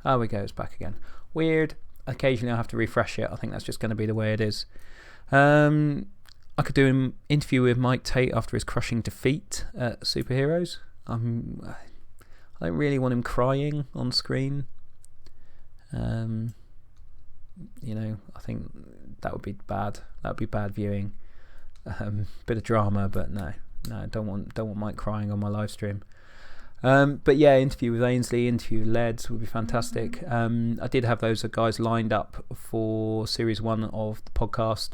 Oh, we go, it's back again. Weird. Occasionally I have to refresh it. I think that's just going to be the way it is. I could do an interview with Mike Tate after his crushing defeat at Superheroes. I don't really want him crying on screen. I think that would be bad. That would be bad viewing. Bit of drama, but no, don't want Mike crying on my live stream. But yeah, interview with Ainsley, interview with Leds would be fantastic. I did have those guys lined up for series 1 of the podcast.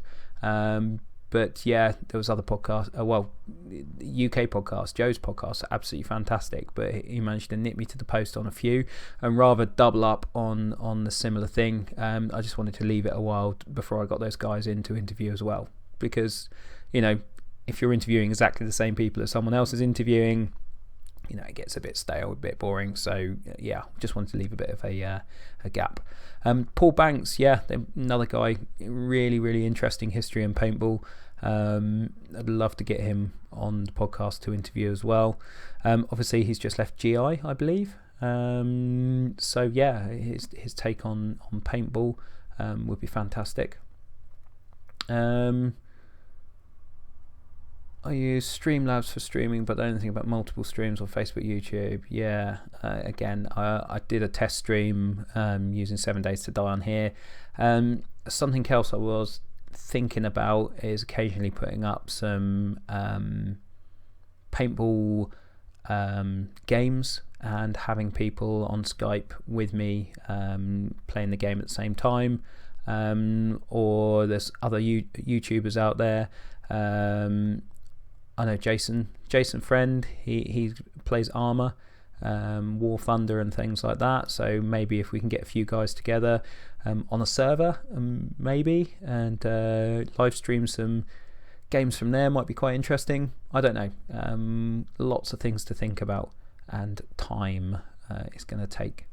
But yeah, there was other podcasts. UK podcast, Joe's podcast, absolutely fantastic. But he managed to nip me to the post on a few, and rather double up on the similar thing. I just wanted to leave it a while before I got those guys in to interview as well, because if you're interviewing exactly the same people as someone else is interviewing, it gets a bit stale, a bit boring. So yeah, just wanted to leave a bit of a gap. Paul Banks, yeah, another guy, really interesting history in paintball. I'd love to get him on the podcast to interview as well. Obviously, he's just left GI, I believe. So yeah, his take on paintball would be fantastic. I use Streamlabs for streaming, but don't think about multiple streams on Facebook, YouTube. Yeah, again, I did a test stream using 7 Days to Die on here. Something else I was thinking about is occasionally putting up some paintball games and having people on Skype with me playing the game at the same time. Or there's other YouTubers out there. I know Jason Friend, he plays Armour, War Thunder and things like that, so maybe if we can get a few guys together on a server, maybe, and live stream some games from there might be quite interesting. I don't know, lots of things to think about, and time it's going to take.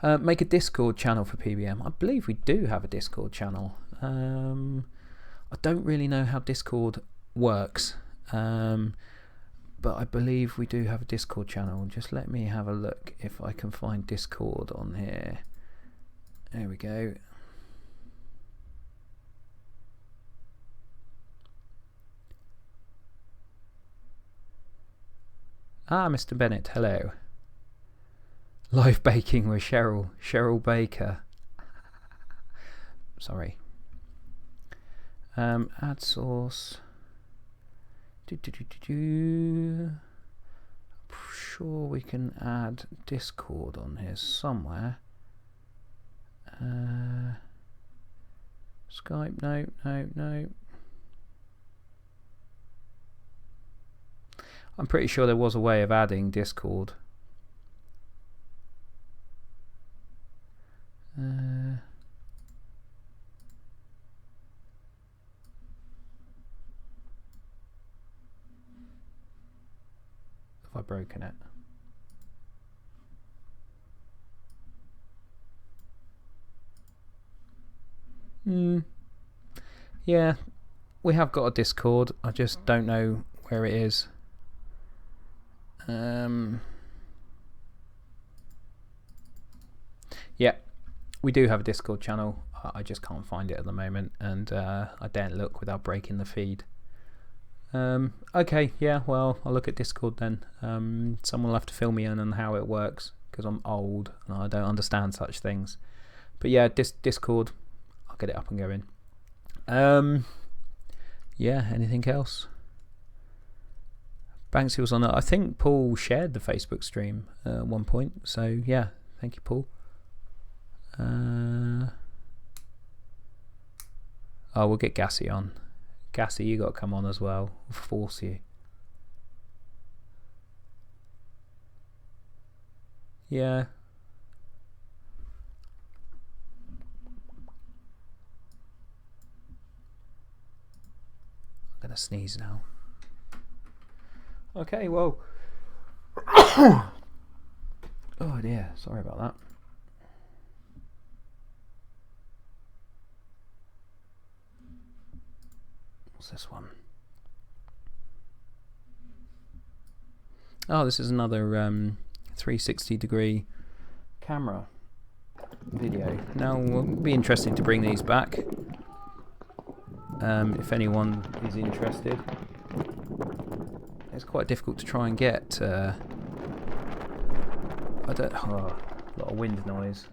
Make a Discord channel for PBM. I believe we do have a Discord channel. I don't really know how Discord works, but I believe we do have a Discord channel. Just let me have a look if I can find Discord on here. There we go. Mr. Bennett, hello. Live baking with Cheryl Baker. Sorry. Add source. I'm sure we can add Discord on here somewhere. Skype, no. I'm pretty sure there was a way of adding Discord. Have I broken it? Yeah, we have got a Discord. I just don't know where it is. Yeah, we do have a Discord channel. I just can't find it at the moment, and I daren't look without breaking the feed. Okay, yeah, well, I'll look at Discord then. Someone will have to fill me in on how it works, because I'm old and I don't understand such things. But yeah, Discord, I'll get it up and going. Yeah, anything else? Banksy was on it. I think Paul shared the Facebook stream at one point, so yeah, thank you, Paul. We'll get Gassy on. Gassy, you got to come on as well. We'll force you. Yeah. I'm going to sneeze now. Okay, well. Oh dear, sorry about that. What's this one? Oh, this is another 360 degree camera video. Now, it'll be interesting to bring these back. If anyone is interested. It's quite difficult to try and get. A lot of wind noise.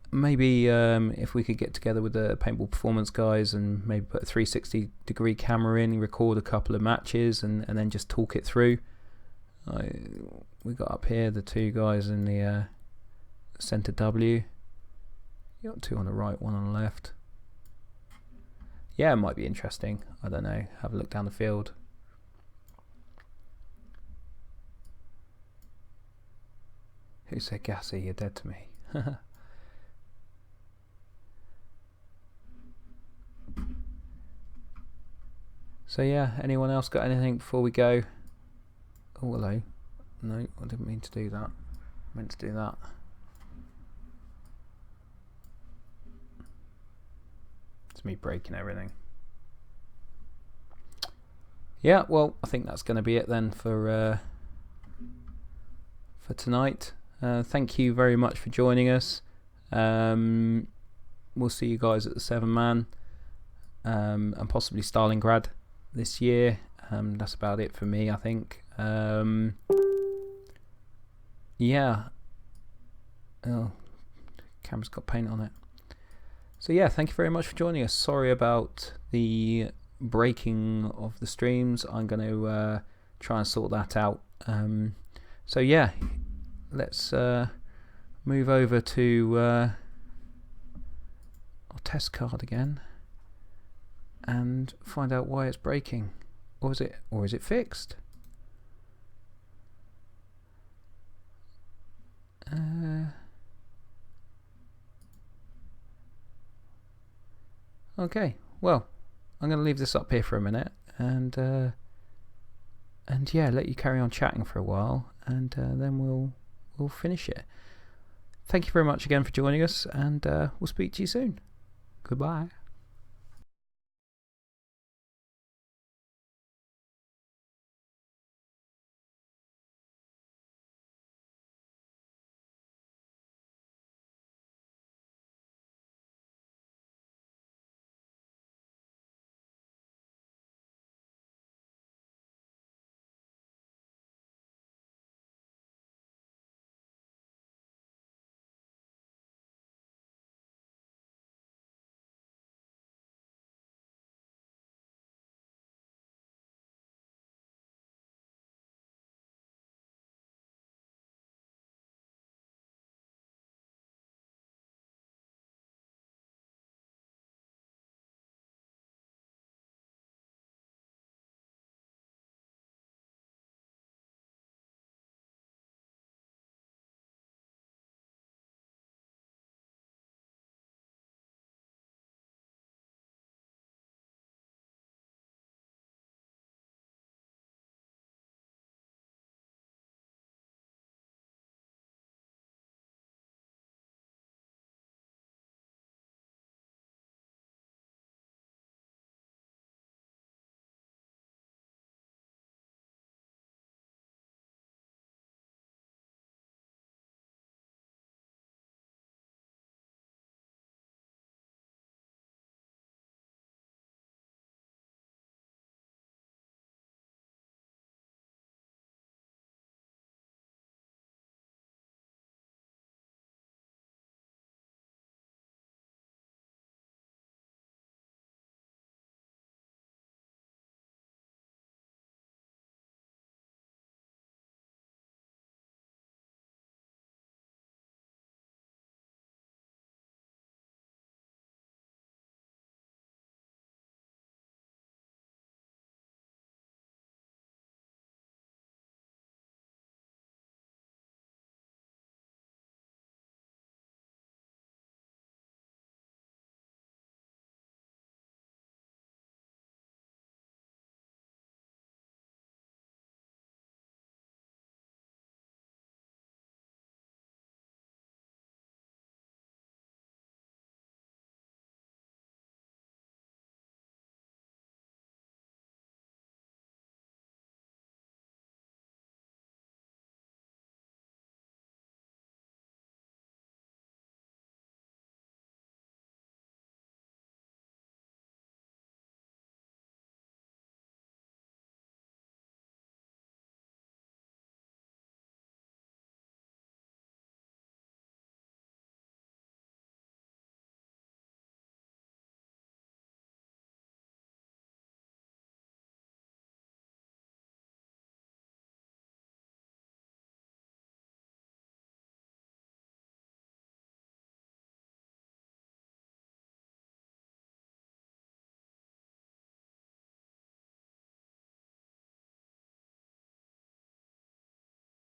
Maybe if we could get together with the Paintball Performance guys and maybe put a 360 degree camera in, record a couple of matches, and then just talk it through. We got up here the two guys in the centre W. You got two on the right, one on the left. Yeah, it might be interesting. I don't know. Have a look down the field. Who said Gassy? You're dead to me. So yeah, anyone else got anything before we go? Oh, hello. No, I didn't mean to do that. I meant to do that. It's me breaking everything. yeah, well, I think that's going to be it then for tonight. Thank you very much for joining us. We'll see you guys at the 7-Man and possibly Stalingrad this year. That's about it for me, I think. Yeah. Oh, camera's got paint on it. So yeah, thank you very much for joining us. Sorry about the breaking of the streams. I'm going to try and sort that out. So yeah, let's move over to our test card again and find out why it's breaking. Or is it fixed? Okay, well, I'm going to leave this up here for a minute and yeah, let you carry on chatting for a while, and then we'll finish it. Thank you very much again for joining us, and we'll speak to you soon. Goodbye.